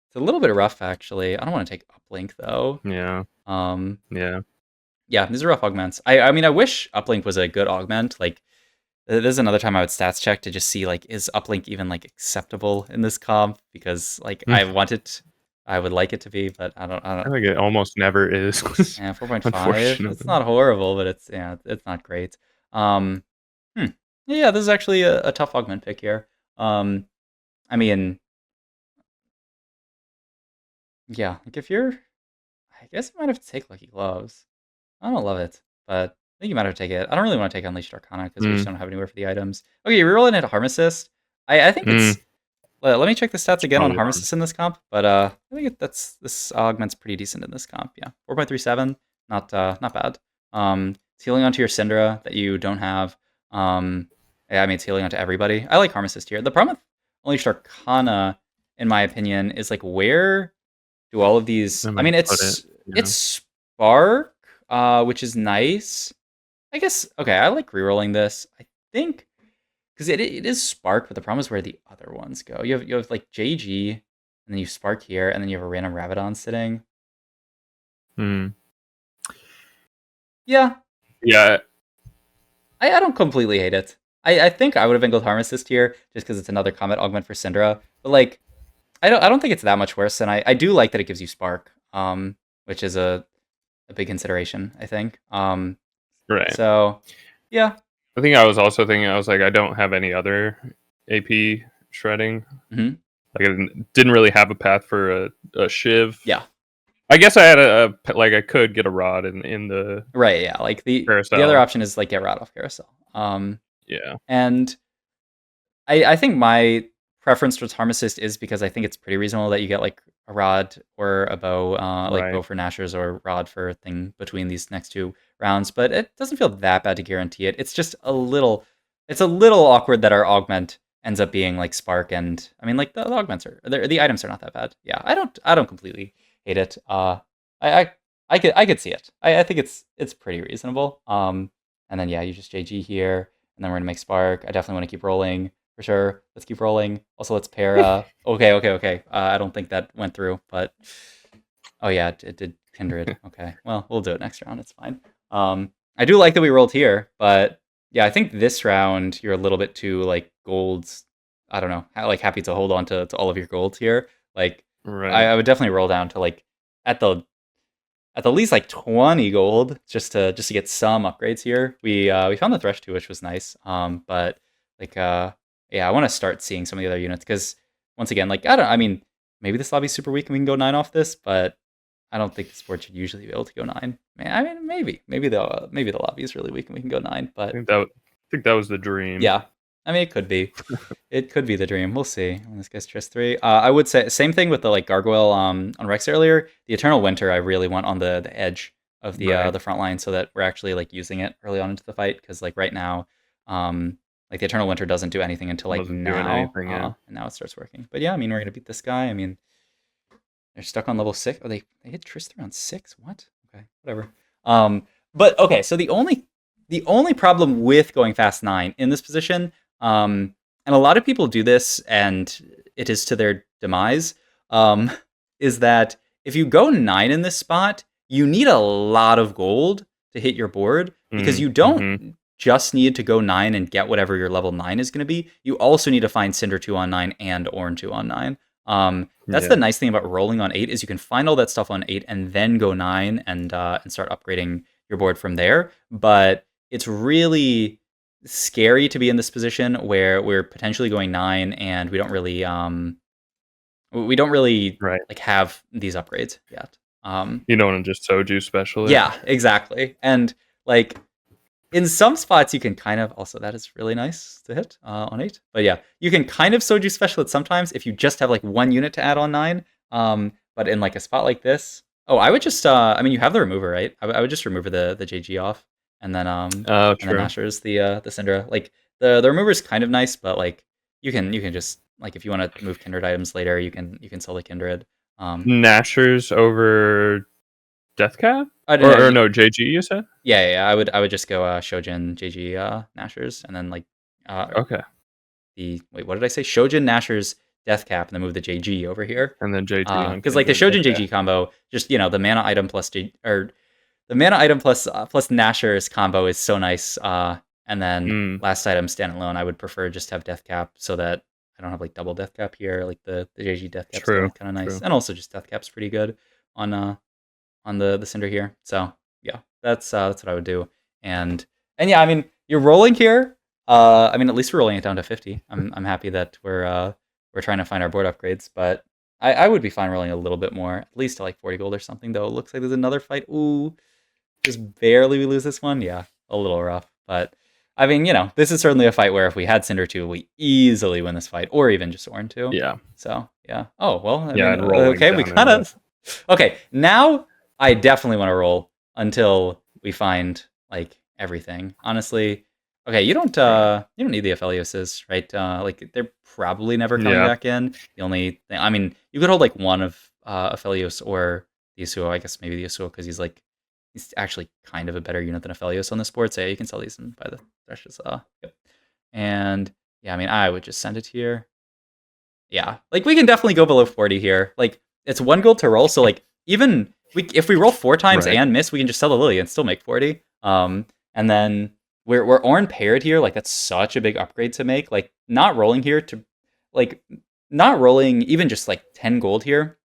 It's a little bit rough actually. I don't want to take Uplink though. Yeah. Yeah. Yeah, these are rough augments. I mean, I wish Uplink was a good augment. Like, this is another time I would stats check to just see, like, is Uplink even, like, acceptable in this comp? Because, like, I would like it to be, but I don't. I think it almost never is. Yeah, 4.5. It's not horrible, but it's not great. Yeah, this is actually a tough augment pick here. I mean, yeah, like if you're, I guess you might have to take Lucky Gloves. I don't love it, but I think you might have to take it. I don't really want to take Unleashed Arcana because we just don't have anywhere for the items. Okay, you're rolling into Harm Assist. I think it's. Let me check the stats again on Harm Assist in this comp, but I think this augment's pretty decent in this comp. Yeah, 4.37, not bad. It's healing onto your Syndra that you don't have. Yeah, I mean it's healing onto everybody. I like Harm Assist here. The problem with Unleashed Arcana, in my opinion, is like where do all of these? I mean, it's Spark. Which is nice. I guess, okay, I like rerolling this. I think, because it is Spark, but the problem is where the other ones go. You have like JG, and then you Spark here, and then you have a random Rabadon sitting. Yeah. Yeah. I don't completely hate it. I think I would have been Harm Assist here, just because it's another Comet Augment for Syndra. But like, I don't think it's that much worse, and I do like that it gives you Spark, which is a big consideration, I think. Right. So, yeah. I think I was also thinking, I was like, I don't have any other AP shredding. Mm-hmm. Like, I didn't really have a path for a Shiv. Yeah. I guess I had I could get a rod in the right. Yeah, like the other option is like get rod off carousel. Yeah, and I think my preference towards Harm Assist is because I think it's pretty reasonable that you get like a rod or a bow, like bow for Nashers or rod for a thing between these next two rounds. But it doesn't feel that bad to guarantee it. It's just a little awkward that our augment ends up being like Spark, and I mean like the augments are the items are not that bad. Yeah, I don't completely hate it. I could see it. I think it's pretty reasonable. And then yeah, you just JG here, and then we're gonna make Spark. I definitely want to keep rolling for sure. Let's keep rolling. Also, let's pair. Okay. I don't think that went through, but oh yeah, it did Kindred. Okay, well we'll do it next round. It's fine. I do like that we rolled here, but yeah, I think this round you're a little bit too like golds. I don't know, like happy to hold on to all of your golds here. Like I would definitely roll down to like at the least like 20 gold just to get some upgrades here. We found the Thresh too, which was nice. But like yeah, I want to start seeing some of the other units because once again, like I mean, maybe this lobby's super weak and we can go 9 off this, but I don't think this board should usually be able to go 9. Man, I mean, maybe the lobby is really weak and we can go 9. But I think that was the dream. Yeah, I mean, it could be. It could be the dream. We'll see when this gets Trist 3. I would say same thing with the like gargoyle on Rex earlier. The Eternal Winter I really want on the edge of the front line so that we're actually like using it early on into the fight because like right now, like the Eternal Winter doesn't do anything until like now, and now it starts working. But yeah, I mean we're gonna beat this guy. I mean they're stuck on level 6. Oh, they hit Trist around 6. What? Okay, whatever. But okay, so the only problem with going fast 9 in this position. And a lot of people do this, and it is to their demise, is that if you go 9 in this spot, you need a lot of gold to hit your board, because you don't just need to go 9 and get whatever your level 9 is going to be. You also need to find Cinder 2 on 9 and Ornn 2 on 9. That's the nice thing about rolling on 8 is you can find all that stuff on 8 and then go 9 and start upgrading your board from there. But it's really scary to be in this position where we're potentially going 9 and we don't really Right. like have these upgrades yet. You don't want to just Soju special it. Yeah, exactly. And like in some spots you can kind of also that is really nice to hit on 8. But yeah, you can kind of Soju special it sometimes if you just have like one unit to add on 9. But in like a spot like this, oh, I would just I mean you have the remover, right? I would just remove the JG off and then Oh, and then true. Nashor's the Syndra. Like the remover is kind of nice, but like you can just like if you want to move kindred items later, you can sell the kindred. Nashers over Deathcap? I don't know. Or no, JG you said? Yeah. I would just go Shojin, JG, Nashers, and then like Okay. wait, what did I say? Shojin, Nashers, Deathcap, and then move the JG over here. And then JG on Because like the Kindred. Shojin Okay. JG combo, just the mana item plus or the mana item plus Nashers combo is so nice. And then last item standalone, I would prefer just have Deathcap so that I don't have like double Deathcap here. Like the JG Deathcap's kind of nice, and also just Deathcap's pretty good on the Cinder here. So yeah, that's what I would do. And yeah, I mean you're rolling here. I mean at least we're rolling it down to 50. I'm happy that we're trying to find our board upgrades, but I would be fine rolling a little bit more, at least to like 40 gold or something. Though it looks like there's another fight. Ooh, just barely we lose this one. Yeah, a little rough, but. I mean, this is certainly a fight where if we had Cinder 2, we easily win this fight, or even just Ornn 2. Yeah. So, yeah. Oh, well, I mean, okay, we kind of... Okay, now I definitely want to roll until we find, like, everything. Honestly, okay, you don't need the Aphelioses, right? Like, they're probably never coming back in. The only thing... I mean, you could hold, like, one of Aphelios or the Yasuo. I guess maybe the Yasuo, because he's, like... He's actually kind of a better unit than Aphelios on this board, so yeah, you can sell these and buy the Threshes. Yep. And yeah, I mean, I would just send it here. Yeah, like we can definitely go below 40 here. Like it's 1 gold to roll, so like even if we roll 4 times and miss, we can just sell the Lily and still make 40. And then we're Ornn paired here. Like that's such a big upgrade to make. Like not rolling here to like not rolling even just like 10 gold here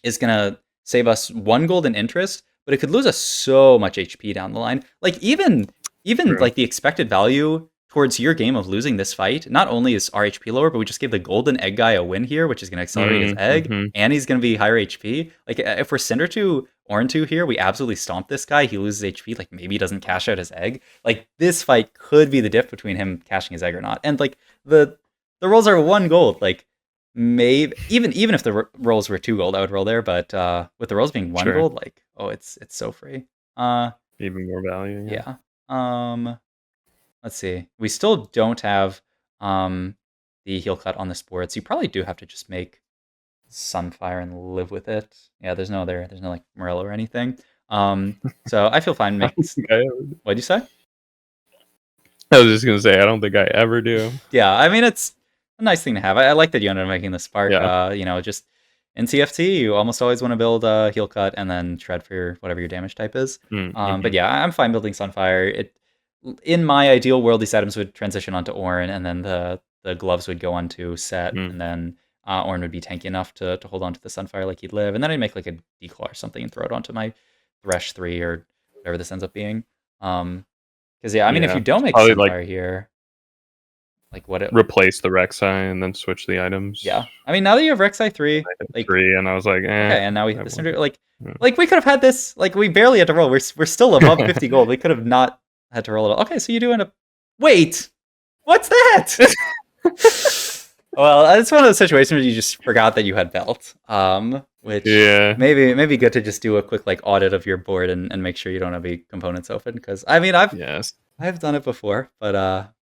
is gonna save us 1 gold in interest. But it could lose us so much HP down the line. Like even like the expected value towards your game of losing this fight, not only is our HP lower, but we just gave the golden egg guy a win here, which is going to accelerate his egg, and he's going to be higher HP. Like if we're Cinder 2, Ornn 2 here, we absolutely stomp this guy. He loses HP. Like maybe he doesn't cash out his egg. Like this fight could be the diff between him cashing his egg or not. And like the rolls are 1 gold. Like maybe even if the rolls were 2 gold, I would roll there. But with the rolls being 1 gold, like it's so free. Even more value. Yeah. Let's see. We still don't have the heal cut on this board, so you probably do have to just make Sunfire and live with it. Yeah, there's no like Morello or anything. So I feel fine. What'd you say? I was just gonna say I don't think I ever do. Yeah, I mean it's a nice thing to have. I like that you ended up making the spark. Yeah. Just in TFT, you almost always want to build a heal cut and then shred for whatever your damage type is. But yeah, I'm fine building Sunfire. In my ideal world, these items would transition onto Ornn, and then the gloves would go onto Set, and then Ornn would be tanky enough to hold on to the Sunfire like he'd live, and then I'd make like a Declaw or something and throw it onto my Thresh 3 or whatever this ends up being. Because yeah, I mean, if you don't make Sunfire here, like what it replace the Rek'Sai and then switch the items. Yeah, I mean, now that you have Rek'Sai 3, like 3, and I was like, okay, and now we hit the Cinder. Like we could have had this. Like we barely had to roll. We're still above 50 gold. We could have not had to roll it all. Okay, so you do end up. Wait, what's that? Well, it's one of those situations where you just forgot that you had belt. Which maybe good to just do a quick like audit of your board and make sure you don't have any components open. Because I mean, I've done it before, but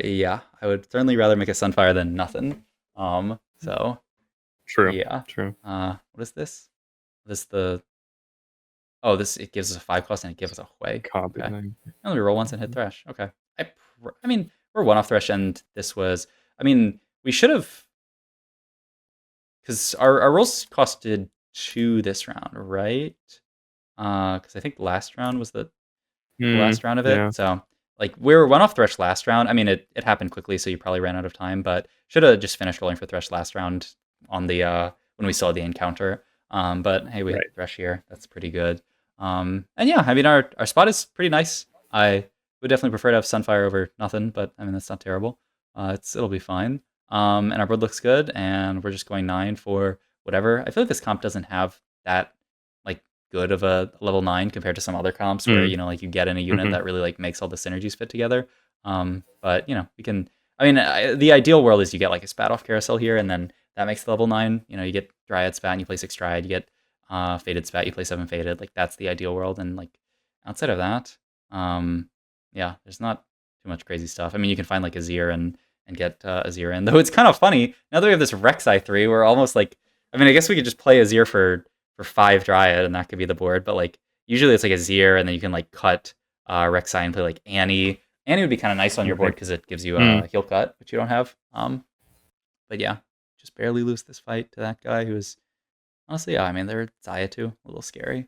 yeah, I would certainly rather make a Sunfire than nothing. So true. Yeah. True. What is this? It gives us a 5 cost and it gives us a Hwei. Copy. Okay. And we roll once and hit Thresh. Okay. I mean, we're 1 off Thresh, and this was. I mean, we should have, because our rolls costed 2 this round, right? Because I think last round was the last round of it. Yeah. So like we were 1 off Thresh last round. I mean, it happened quickly, so you probably ran out of time. But should have just finished rolling for Thresh last round on the when we saw the encounter. But hey, we hit Thresh here. That's pretty good. And yeah, I mean our spot is pretty nice. would definitely prefer to have Sunfire over nothing, but I mean that's not terrible. It'll be fine. And our board looks good, and we're just going 9 for whatever. I feel like this comp doesn't have that like good of a level 9 compared to some other comps where like you get in a unit that really like makes all the synergies fit together. But we can. I mean, the ideal world is you get like a spat off carousel here, and then that makes the level 9. You get Dryad spat, and you play 6 Dryad. You get Faded spat, you play 7 Faded. Like that's the ideal world, and like outside of that, yeah, there's not too much crazy stuff. I mean, you can find like Azir and get Azir in. Though it's kind of funny now that we have this Rek'Sai 3. We're almost like, I mean, I guess we could just play Azir for 5 Dryad, and that could be the board. But like usually it's like Azir, and then you can like cut Rek'Sai and play like Annie. Annie would be kind of nice on your board because it gives you a heal cut, which you don't have. But yeah, just barely lose this fight to that guy who was honestly, yeah, I mean, they're Zaya too, a little scary.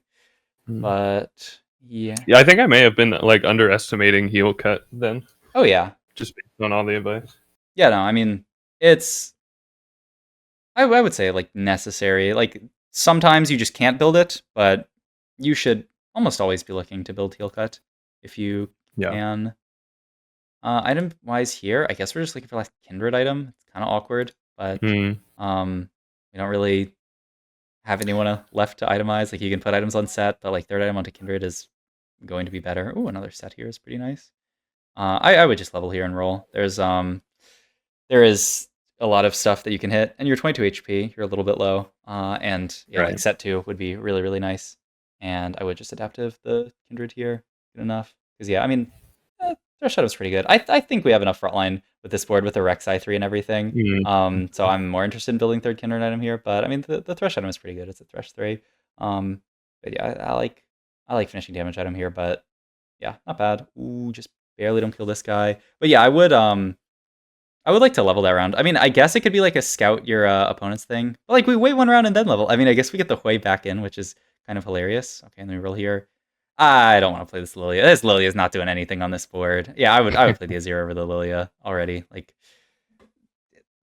But yeah. Yeah, I think I may have been like underestimating heal cut then. Oh yeah. Just based on all the advice. Yeah, no, I mean, it's I would say like necessary. Like sometimes you just can't build it, but you should almost always be looking to build heal cut if you can. Item wise here, I guess we're just looking for like kindred item. It's kind of awkward, but we don't really have anyone left to itemize. Like you can put items on set, but like third item onto kindred is going to be better. Oh, another set here is pretty nice. I would just level here and roll. There is a lot of stuff that you can hit, and you're 22 HP. You're a little bit low, and yeah, like set 2 would be really really nice. And I would just adaptive the kindred here, good enough. Because yeah, I mean, Thresh Shadow's pretty good. I think we have enough frontline with this board with the Rek'Sai 3 and everything. So I'm more interested in building third kindred item here. But I mean, the Thresh item is pretty good. It's a Thresh 3. But yeah, I like finishing damage item here. But yeah, not bad. Ooh, just barely don't kill this guy. But yeah, I would like to level that round. I mean, I guess it could be like a scout your opponent's thing. But like we wait one round and then level. I mean, I guess we get the Hui back in, which is kind of hilarious. Okay, and then we roll here. I don't want to play this Lilia. This Lilia is not doing anything on this board. Yeah, I would play the Azir over the Lilia already. Like,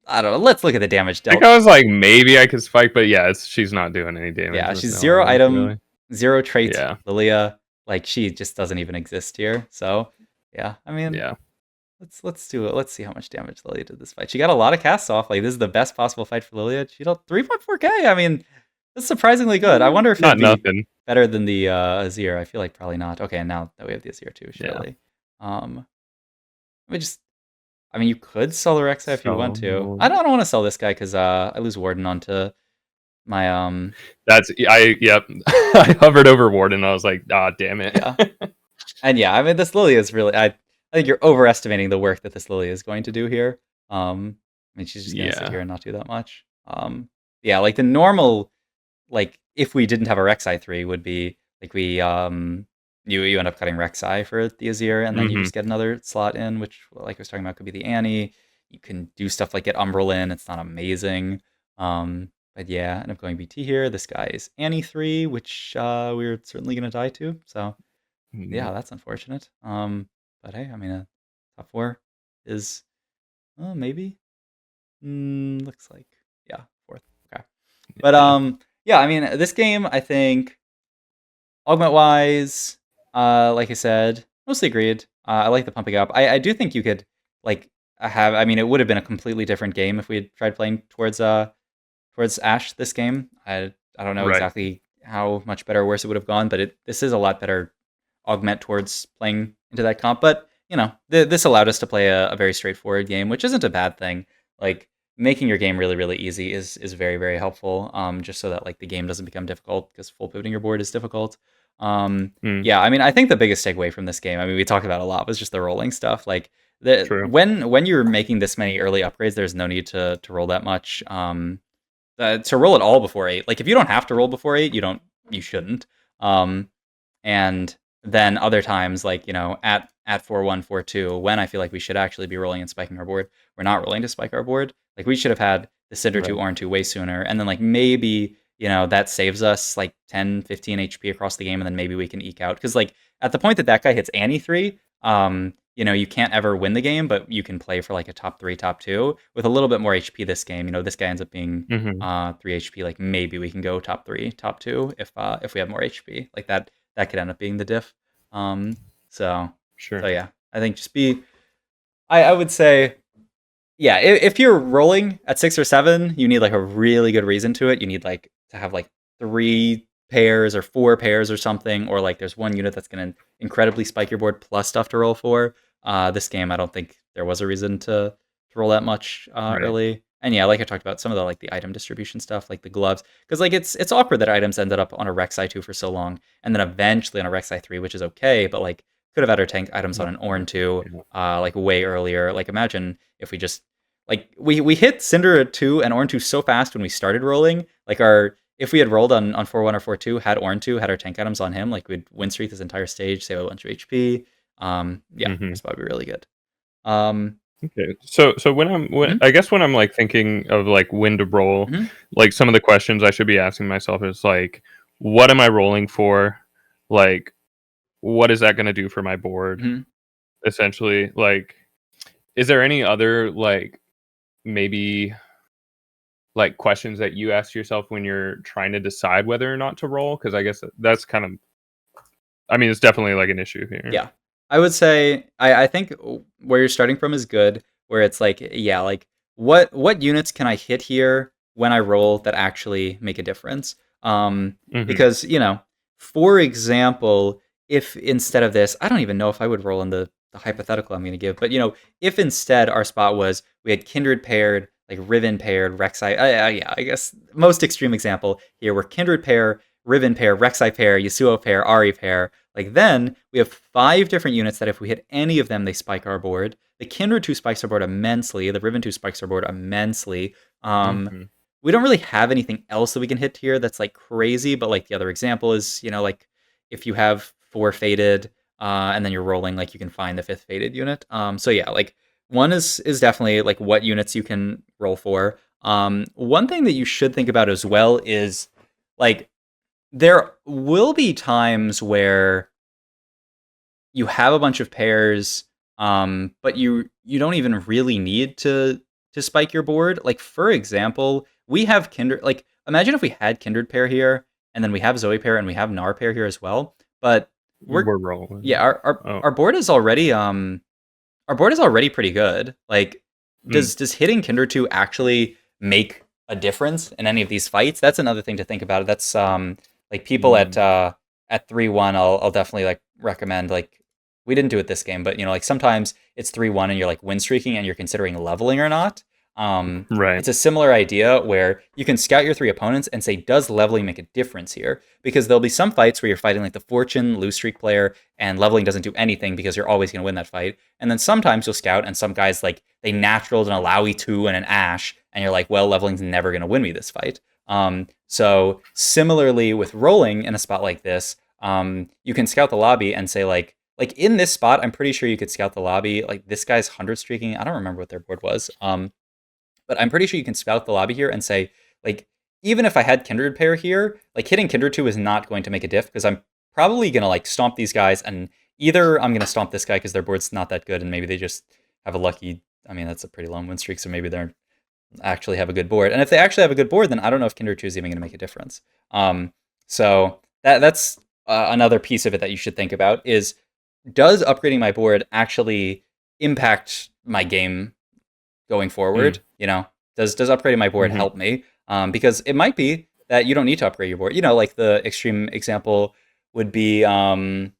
I don't know. Let's look at the damage dealt. I think I was like, maybe I could spike, but yeah, she's not doing any damage. Yeah, she's 0 item, really. 0 trait. Yeah. Lilia, like she just doesn't even exist here. So yeah, I mean, yeah. Let's do it. Let's see how much damage Lilia did this fight. She got a lot of casts off. Like this is the best possible fight for Lilia. She dealt 3.4k. I mean, that's surprisingly good. I wonder if not nothing better than the Azir. I feel like probably not. Okay, and now that we have the Azir too, surely. I mean, you could sell the Rek'Sai if you want to. I don't want to sell this guy because I lose Warden onto my Yep. I hovered over Warden. I was like, damn it. Yeah. And yeah, I mean, this Lilia is really. I think you're overestimating the work that this Lilia is going to do here. I mean, she's just gonna sit here and not do that much. Yeah, like the normal. Like if we didn't have a Rek'Sai 3 would be like we you end up cutting Rek'Sai for the Azir and then you just get another slot in, which like I was talking about could be the Annie. You can do stuff like get Umbral in. It's not amazing. But yeah, end up going BT here. This guy is Annie 3, which we're certainly gonna die to. So yeah, that's unfortunate. But hey, I mean a top 4 is maybe looks like yeah, 4th. Okay. But yeah, I mean, this game, I think, augment-wise, like I said, mostly agreed. I like the pumping up. I do think you could, like, I mean, it would have been a completely different game if we had tried playing towards Ashe this game. I don't know exactly how much better or worse it would have gone, but this is a lot better augment towards playing into that comp. But, this allowed us to play a very straightforward game, which isn't a bad thing. Like, making your game really, really easy is very, very helpful. Just so that like the game doesn't become difficult because full pivoting your board is difficult. Yeah, I mean, I think the biggest takeaway from this game, I mean, we talked about a lot, was just the rolling stuff. Like when you're making this many early upgrades, there's no need to roll that much. To roll it all before 8. Like if you don't have to roll before 8, you shouldn't. And then other times, like at 4-1, 4-2, when I feel like we should actually be rolling and spiking our board, we're not rolling to spike our board. Like we should have had the Cinder 2, Ornn 2 way sooner, and then like maybe that saves us like 10, 15 HP across the game, and then maybe we can eke out. Because like at the point that guy hits Annie 3, you can't ever win the game, but you can play for like a top 3, top 2 with a little bit more HP this game. This guy ends up being 3 HP. Like maybe we can go top 3, top 2 if we have more HP. Like that could end up being the diff. So sure. So yeah, I think just be. I would say, yeah, if you're rolling at 6 or 7, you need like a really good reason to it. You need like to have like 3 pairs or 4 pairs or something, or like there's one unit that's going to incredibly spike your board plus stuff to roll for. This game, I don't think there was a reason to roll that much Right. early. And yeah, like I talked about, some of the like the item distribution stuff, like the gloves, because like it's awkward that items ended up on a Rek'Sai 2 for so long, and then eventually on a Rek'Sai 3, which is okay, but like could have had our tank items on an Ornn 2, Yeah. like way earlier. Like imagine if we just like we hit Cinder 2 and Ornn 2 so fast when we started rolling. Like our if we had rolled on 4-1 or 4-2, had Ornn 2, had our tank items on him, like we'd win streak this entire stage, save a bunch of HP. Yeah, Hmm. this would be really good. Um, Okay. So mhm, I guess when I'm like thinking of like when to roll, mhm, like some of the questions I should be asking myself is like, what am I rolling for? Like, what is that going to do for my board? mhm. Essentially, like, is there any other like maybe like questions that you ask yourself when you're trying to decide whether or not to roll? Because I guess that's kind of, I mean, it's definitely like an issue here. Yeah. I would say I think where you're starting from is good, where it's like, yeah, like what units can I hit here when I roll that actually make a difference? Hmm. Because, for example, if instead of this, I don't even know if I would roll in the hypothetical I'm going to give, but if instead our spot was we had Kindred paired, like Riven paired, Rek'Sai, yeah, I guess most extreme example here, where Kindred pair, Riven pair, Rek'Sai pair, Yasuo pair, Ari pair, like then we have 5 different units that if we hit any of them, they spike our board. The Kindred 2 spikes our board immensely. The Riven 2 spikes our board immensely. Hmm. We don't really have anything else that we can hit here that's like crazy, but like the other example is, like if you have 4 faded, and then you're rolling, like you can find the 5th faded unit. So yeah, like one is definitely like what units you can roll for. One thing that you should think about as well is like there will be times where you have a bunch of pairs, but you don't even really need to spike your board. Like for example, we have Kindred. Like imagine if we had Kindred pair here, and then we have Zoe pair, and we have Nar pair here as well. But we're We're rolling. yeah, Oh. our board is already pretty good. Like Mm. does hitting Kindred 2 actually make a difference in any of these fights? That's another thing to think about. That's like people Mm. at 3-1, I'll definitely like recommend. Like we didn't do it this game, but like sometimes it's 3-1 and you're like win streaking and you're considering leveling or not. Right. It's a similar idea where you can scout your 3 opponents and say, does leveling make a difference here? Because there'll be some fights where you're fighting like the Fortune lose streak player and leveling doesn't do anything because you're always going to win that fight. And then sometimes you'll scout and some guys like they naturaled an Alawi 2 and an Ash, and you're like, well, leveling's never going to win me this fight. So similarly with rolling in a spot like this, you can scout the lobby and say like in this spot, I'm pretty sure you could scout the lobby. Like this guy's 100 streaking. I don't remember what their board was. But I'm pretty sure you can scout the lobby here and say, like, even if I had Kindred pair here, like hitting Kindred 2 is not going to make a diff because I'm probably gonna like stomp these guys, and either I'm gonna stomp this guy because their board's not that good and maybe they just have a lucky, I mean that's a pretty long win streak, so maybe they're actually have a good board. And if they actually have a good board, then I don't know if Kindred 2 is even gonna make a difference. So that's another piece of it that you should think about is, does upgrading my board actually impact my game going Mm. forward? Does upgrading my board Hmm. help me? Because it might be that you don't need to upgrade your board. Like the extreme example would be like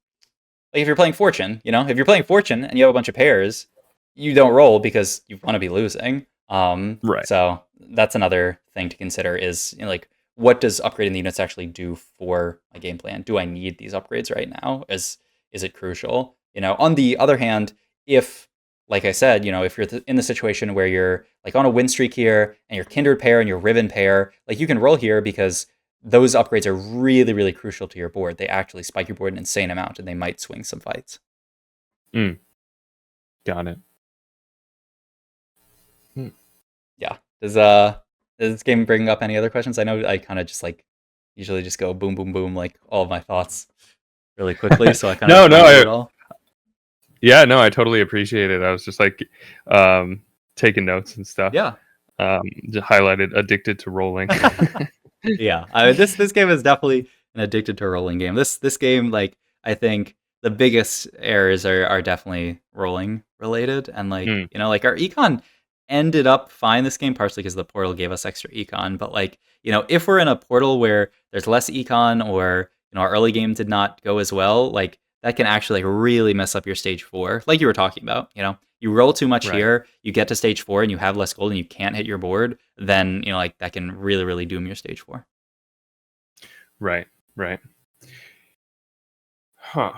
if you're playing Fortune. If you're playing Fortune and you have a bunch of pairs, you don't roll because you want to be losing. Right. So that's another thing to consider is like what does upgrading the units actually do for my game plan? Do I need these upgrades right now? Is it crucial? On the other hand, if like I said, if you're in the situation where you're like on a win streak here and your Kindred pair and your Riven pair, like you can roll here because those upgrades are really, really crucial to your board. They actually spike your board an insane amount and they might swing some fights. Mm. Got it. Mm. Yeah. Does this game bring up any other questions? I know I kind of just like usually just go boom, boom, boom, like all of my thoughts really quickly. So I kind of No, just no. went through it all. Yeah, no, I totally appreciate it. I was just like taking notes and stuff. Yeah. Just highlighted addicted to rolling. Yeah. This game is definitely an addicted to rolling game. This game, like, I think the biggest errors are definitely rolling related, and like Mm. like our econ ended up fine this game, partially because the portal gave us extra econ. But like if we're in a portal where there's less econ, or our early game did not go as well, like that can actually like really mess up your stage 4, like you were talking about. You roll too much Right. here, you get to stage 4 and you have less gold and you can't hit your board, then like that can really really doom your stage 4. Right. Right. Huh.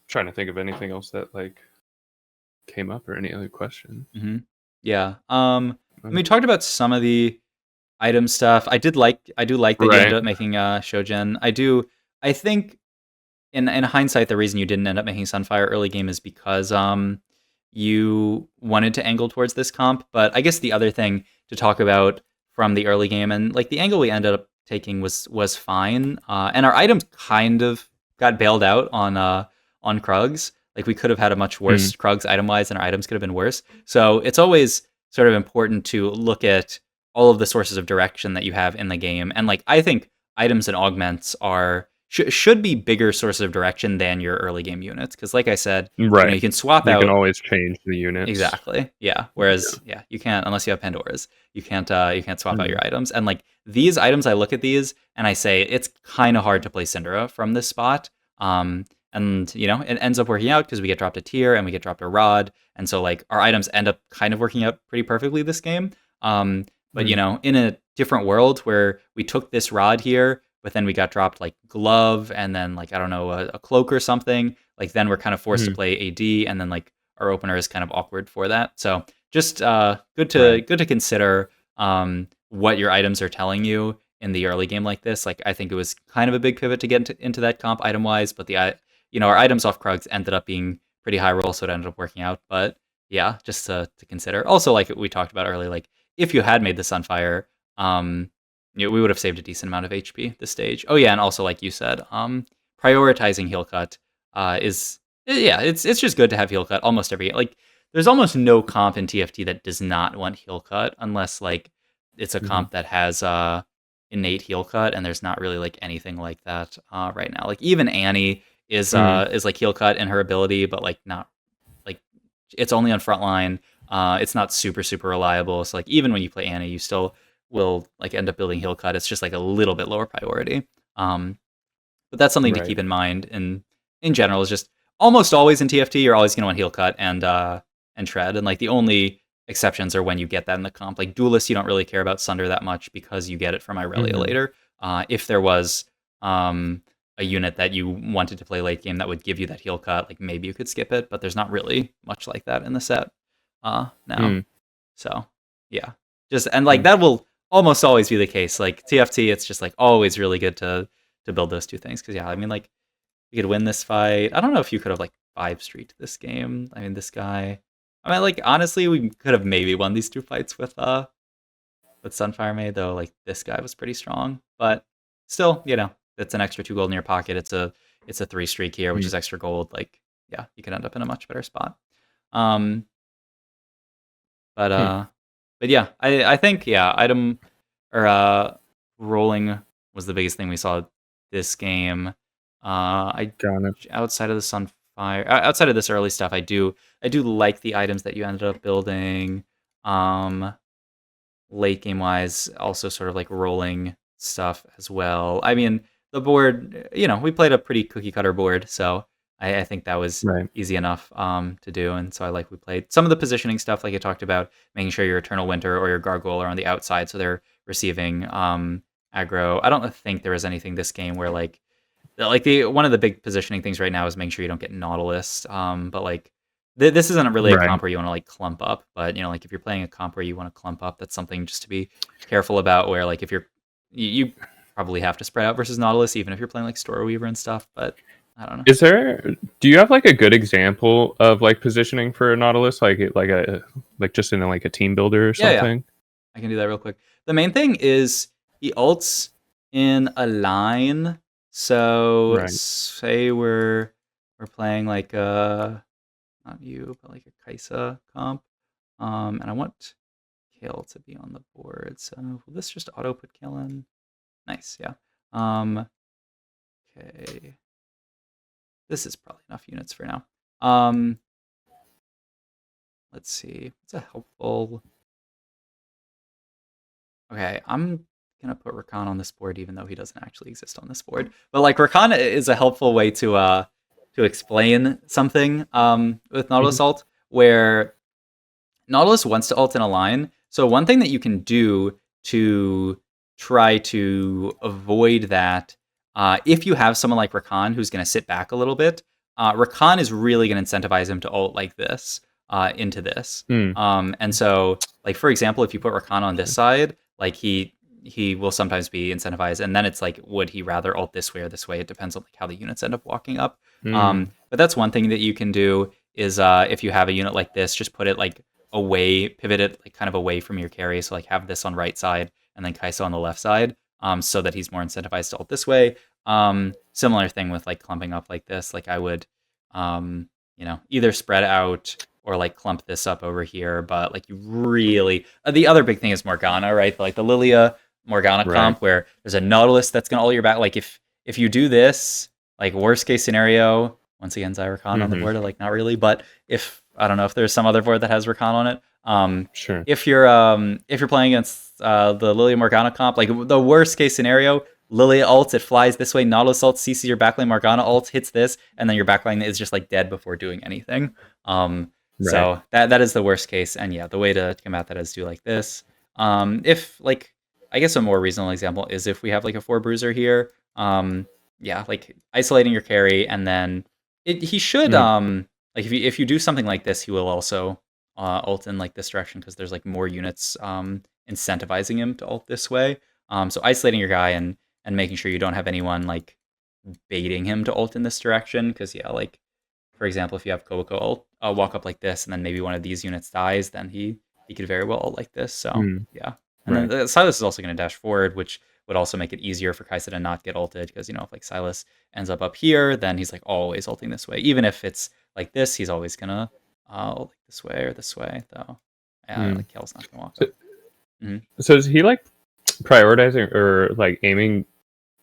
Trying to think of anything else that like came up or any other question. Mm-hmm. Yeah. And we talked about some of the item stuff. I do like that you ended Right. up making Shoujin. I think in hindsight, the reason you didn't end up making Sunfire early game is because you wanted to angle towards this comp. But I guess the other thing to talk about from the early game, and like the angle we ended up taking was fine, and our items kind of got bailed out on Krugs. Like we could have had a much worse Mm. Krugs item wise, and our items could have been worse. So it's always sort of important to look at all of the sources of direction that you have in the game, and like I think items and augments should be bigger sources of direction than your early game units, because like I said, Right. you can swap You can out. always change the units. Exactly. Yeah. Whereas, yeah, you can't unless you have Pandora's. You can't swap out Mm. your items. And like these items, I look at these and I say it's kind of hard to play Syndra from this spot. And it ends up working out because we get dropped a tier and we get dropped a rod, and so like our items end up kind of working out pretty perfectly this game. But Mm. in a different world where we took this rod here, but then we got dropped like glove and then like I don't know a cloak or something. Like then we're kind of forced to Mm. play AD, and then like our opener is kind of awkward for that. So just good Right. to consider what your items are telling you in the early game like this. Like I think it was kind of a big pivot to get into that comp item wise, but our items off Krugs ended up being pretty high roll, so it ended up working out. But yeah, just to consider. Also, like we talked about earlier, like if you had made the Sunfire, we would have saved a decent amount of HP this stage. Oh yeah, and also like you said, prioritizing heal cut is yeah, it's just good to have heal cut almost every like. There's almost no comp in TFT that does not want heal cut, unless like it's a Mm-hmm. comp that has innate heal cut, and there's not really like anything like that right now. Like even Annie Mm. is like heal cut in her ability, but like not like it's only on frontline. It's not super reliable. So like even when you play Annie, you still will like end up building heal cut. It's just like a little bit lower priority. Um, but that's something to Right. keep in mind. In general, is just almost always in TFT, you're always going to want heal cut and tread. And like the only exceptions are when you get that in the comp. Like Duelist, you don't really care about Sunder that much because you get it from Irelia Mm-hmm. later. If there was a unit that you wanted to play late game that would give you that heal cut, like maybe you could skip it, but there's not really much like that in the set now. Mm. So yeah, just and like Mm. that will almost always be the case. Like TFT, it's just like always really good to build those two things, because yeah, I mean like you could win this fight. I don't know if you could have like 5 streaked this game. I mean this guy. I mean like honestly, we could have maybe won these 2 fights with Sunfire Maid, though like this guy was pretty strong. But still, it's an extra 2 gold in your pocket. It's a 3 streak here, which Mm. is extra gold. Like yeah, you could end up in a much better spot. Um, but Hmm. but yeah, I think yeah, item or rolling was the biggest thing we saw this game. I Got it. outside of the Sunfire, outside of this early stuff, I do like the items that you ended up building. Um, Late game wise, also sort of like rolling stuff as well. I mean, the board, we played a pretty cookie cutter board, so I think that was Right. easy enough to do. And so I like we played some of the positioning stuff, like I talked about, making sure your Eternal Winter or your Gargoyle are on the outside, so they're receiving aggro. I don't think there was anything this game where like the one of the big positioning things right now is making sure you don't get Nautilus. But like this isn't really a Right. comp where you want to like clump up, but like if you're playing a comp where you want to clump up, that's something just to be careful about. Where like if you probably have to spread out versus Nautilus, even if you're playing like Store Weaver and stuff. But I don't know. Do you have like a good example of like positioning for a Nautilus, like just in like a team builder or Yeah, something? I can do that real quick. The main thing is he ults in a line. So Right. say we're playing like not you, but like a Kaisa comp. And I want Kale to be on the board. So will this just auto put Kale in? Nice, yeah. Okay. This is probably enough units for now. Let's see. What's a helpful... Okay, I'm gonna put Rakan on this board even though he doesn't actually exist on this board. But like Rakan is a helpful way to explain something with Nautilus ult, where Nautilus wants to ult in a line. So one thing that you can do to try to avoid that, if you have someone like Rakan who's going to sit back a little bit, Rakan is really going to incentivize him to ult like this into this. And so, like for example, if you put Rakan on this side, like he will sometimes be incentivized, and then it's like, would he rather ult this way or this way? It depends on like how the units end up walking up. But that's one thing that you can do is if you have a unit like this, just put it like away, pivot it like kind of away from your carry. So like have this on right side and then Kai'Sa on the left side, so that he's more incentivized to ult this way. Similar thing with like clumping up like this. Like I would, either spread out or like clump this up over here. But like you really, the other big thing is Morgana, right? Like the Lilia Morgana comp where there's a Nautilus that's gonna ult your back. Like if you do this, like worst case scenario, once again Zyrakan on the board, like not really, but if I don't know if there's some other board that has Rakan on it. Sure. If you're playing against the Lilia Morgana comp, like the worst case scenario, Lilia ults, it flies this way, Nautilus ults, CC your backline, Morgana ults, hits this, and then your backline is just like dead before doing anything. So that is the worst case, and yeah, the way to combat that is do like this. If like, I guess a more reasonable example is if we have like a 4 bruiser here. Yeah, like isolating your carry, and then he should like if you do something like this, he will also ult in like this direction because there's like more units incentivizing him to ult this way. So isolating your guy and making sure you don't have anyone like baiting him to ult in this direction, because yeah, like for example, if you have Koboko ult walk up like this, and then maybe one of these units dies, then he could very well ult like this. So yeah, and then Silas is also going to dash forward, which would also make it easier for Kai'Sa to not get ulted, because if like Silas ends up here, then he's like always ulting this way. Even if it's like this, he's always gonna ult like this way or this way, though. Like Kel's not gonna walk up. So is he like prioritizing or like aiming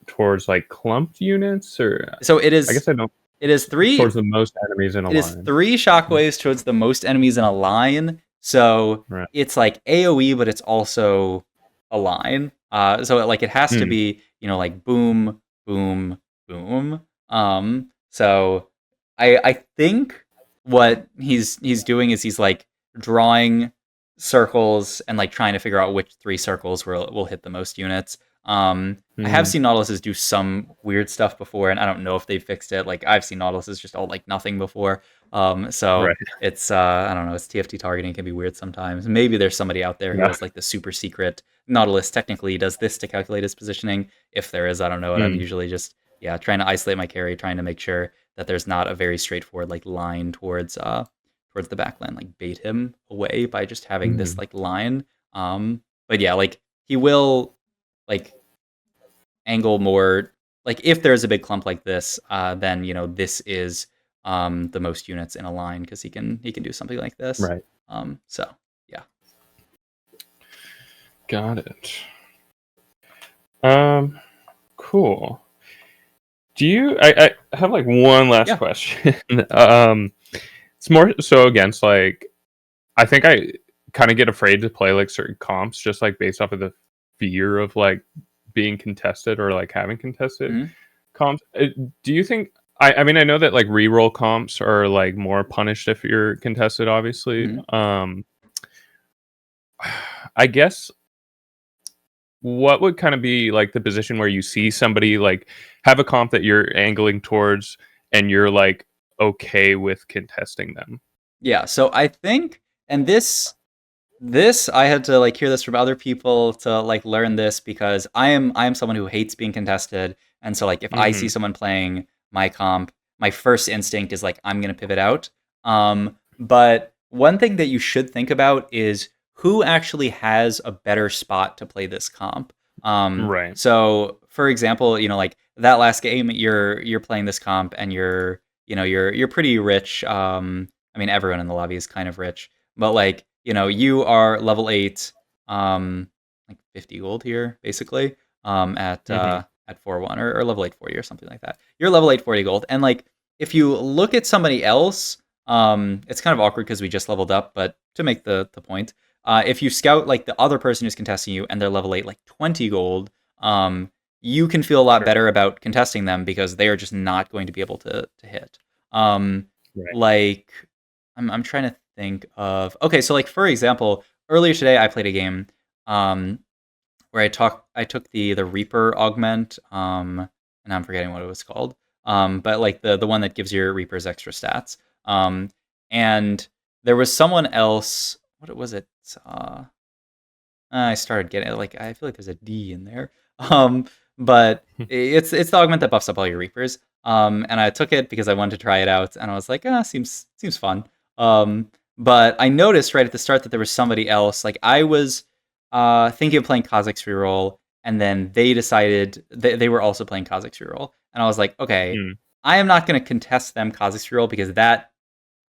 towards like clumped units, or so it is? I guess I don't. It is 3 towards the most enemies in a line. It is 3 shockwaves towards the most enemies in a line. So it's like AoE, but it's also a line. So like it has to be, like boom, boom, boom. So I think what he's doing is he's like drawing circles and like trying to figure out which 3 circles will hit the most units. I have seen Nautiluses do some weird stuff before, and I don't know if they fixed it. Like I've seen Nautiluses just ult like nothing before. So it's I don't know. It's TFT targeting can be weird sometimes. Maybe there's somebody out there who has like the super secret Nautilus technically does this to calculate his positioning. If there is, I don't know. And I'm usually just trying to isolate my carry, trying to make sure that there's not a very straightforward like line towards the backline, like bait him away by just having this like line. But yeah, like he will like angle more, like if there's a big clump like this, then this is the most units in a line, because he can do something like this. So yeah. Got it. Cool. Do you I have like one last question. It's more so against like, I think I kind of get afraid to play like certain comps just like based off of the fear of like being contested or like having contested comps. Do you think I mean I know that like reroll comps are like more punished if you're contested, obviously. I guess what would kind of be like the position where you see somebody like have a comp that you're angling towards and you're like okay with contesting them? Yeah, so I think, and this I had to like hear this from other people to like learn this, because I am someone who hates being contested, and so like if I see someone playing my comp, my first instinct is like I'm gonna pivot out. But one thing that you should think about is who actually has a better spot to play this comp. So for example, like that last game, you're playing this comp and you're pretty rich. I mean, everyone in the lobby is kind of rich, but like you are level 8, like 50 gold here basically, at at 4-1 or level 840 or something like that. You're level 840 gold, and like if you look at somebody else, it's kind of awkward because we just leveled up, but to make the point, if you scout like the other person who's contesting you and they're level 8 like 20 gold, you can feel a lot better about contesting them because they are just not going to be able to hit. Right. Like I'm trying to think of, okay, so like for example, earlier today I played a game where I took the Reaper augment, and I'm forgetting what it was called. But like the one that gives your Reapers extra stats. And there was someone else. What was it? I started getting like I feel like there's a D in there. But it's the augment that buffs up all your Reapers. And I took it because I wanted to try it out, and I was like, seems fun. But I noticed right at the start that there was somebody else. Like I was thinking of playing Kazakh's Reroll, and then they decided they were also playing Kazakh's Reroll, and I was like, okay, I am not going to contest them Kazakh's Reroll because that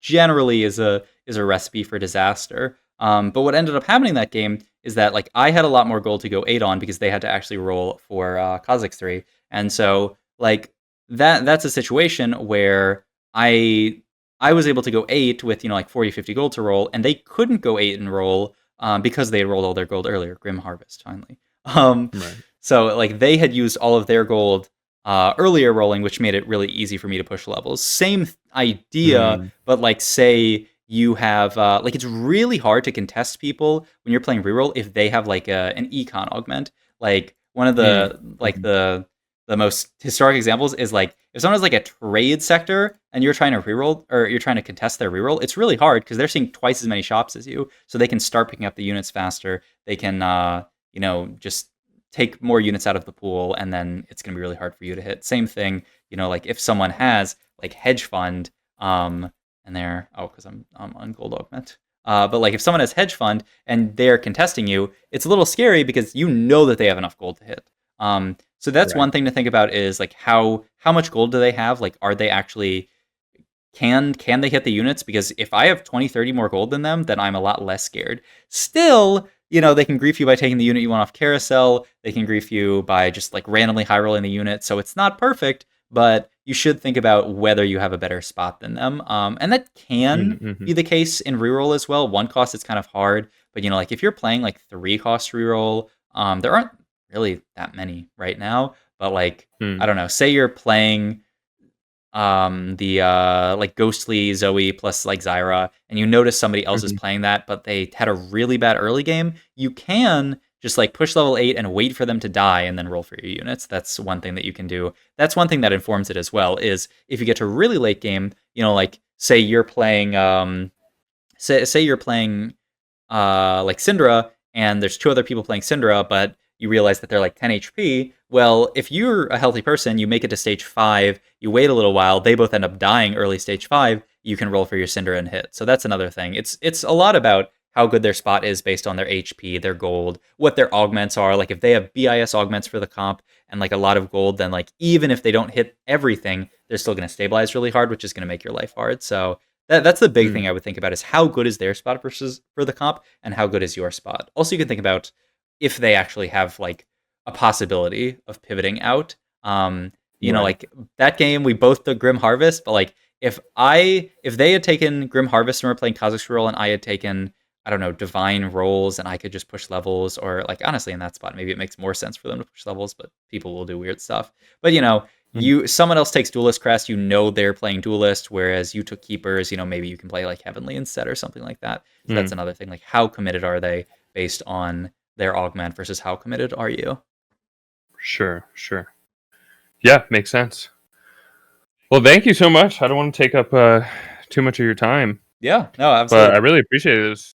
generally is a recipe for disaster. But what ended up happening in that game is that like I had a lot more gold to go 8 on because they had to actually roll for Kazakh's 3, and so like that's a situation where I was able to go 8 with like 40, 50 gold to roll, and they couldn't go 8 and roll because they had rolled all their gold earlier. Grim Harvest, finally. Right. So like they had used all of their gold earlier rolling, which made it really easy for me to push levels. Same idea, but like say you have like it's really hard to contest people when you're playing reroll if they have like an econ augment. Like one of the like the most historic examples is like if someone has like a trade sector and you're trying to reroll or you're trying to contest their reroll, it's really hard because they're seeing twice as many shops as you, so they can start picking up the units faster. They can just take more units out of the pool, and then it's going to be really hard for you to hit. Same thing, like if someone has like hedge fund, and they're because I'm on gold augment. But like if someone has hedge fund and they're contesting you, it's a little scary because you know that they have enough gold to hit. So that's one thing to think about is like how much gold do they have? Like are they actually can they hit the units? Because if I have 20, 30 more gold than them, then I'm a lot less scared. Still, they can grief you by taking the unit you want off carousel. They can grief you by just like randomly high rolling the unit. So it's not perfect, but you should think about whether you have a better spot than them. And that can be the case in reroll as well. 1 cost, it's kind of hard, but like if you're playing like 3 cost reroll, there aren't really that many right now. But like I don't know, say you're playing the like ghostly Zoe plus like Zyra, and you notice somebody else is playing that, but they had a really bad early game, you can just like push level 8 and wait for them to die and then roll for your units. That's one thing that you can do. That's one thing that informs it as well, is if you get to a really late game, like say you're playing say you're playing like Syndra, and there's 2 other people playing Syndra, but you realize that they're like 10 HP. Well, if you're a healthy person, you make it to stage 5, you wait a little while, they both end up dying early stage 5, you can roll for your Cinder and hit. So that's another thing. It's a lot about how good their spot is based on their HP, their gold, what their augments are. Like if they have BIS augments for the comp and like a lot of gold, then like even if they don't hit everything, they're still going to stabilize really hard, which is going to make your life hard. So that's the big thing I would think about, is how good is their spot versus for the comp, and how good is your spot. Also, you can think about if they actually have like a possibility of pivoting out. Like that game, we both took Grim Harvest, but like if they had taken Grim Harvest and we're playing Kazakh's Roll, and I had taken, I don't know, Divine Rolls, and I could just push levels, or like honestly in that spot, maybe it makes more sense for them to push levels, but people will do weird stuff. But someone else takes Duelist Crest, they're playing Duelist, whereas you took Keepers, maybe you can play like Heavenly instead or something like that. So that's another thing, like how committed are they based on their augment versus how committed are you? Sure. Yeah, makes sense. Well, thank you so much. I don't want to take up too much of your time. Yeah, no, absolutely. But I really appreciate it. It was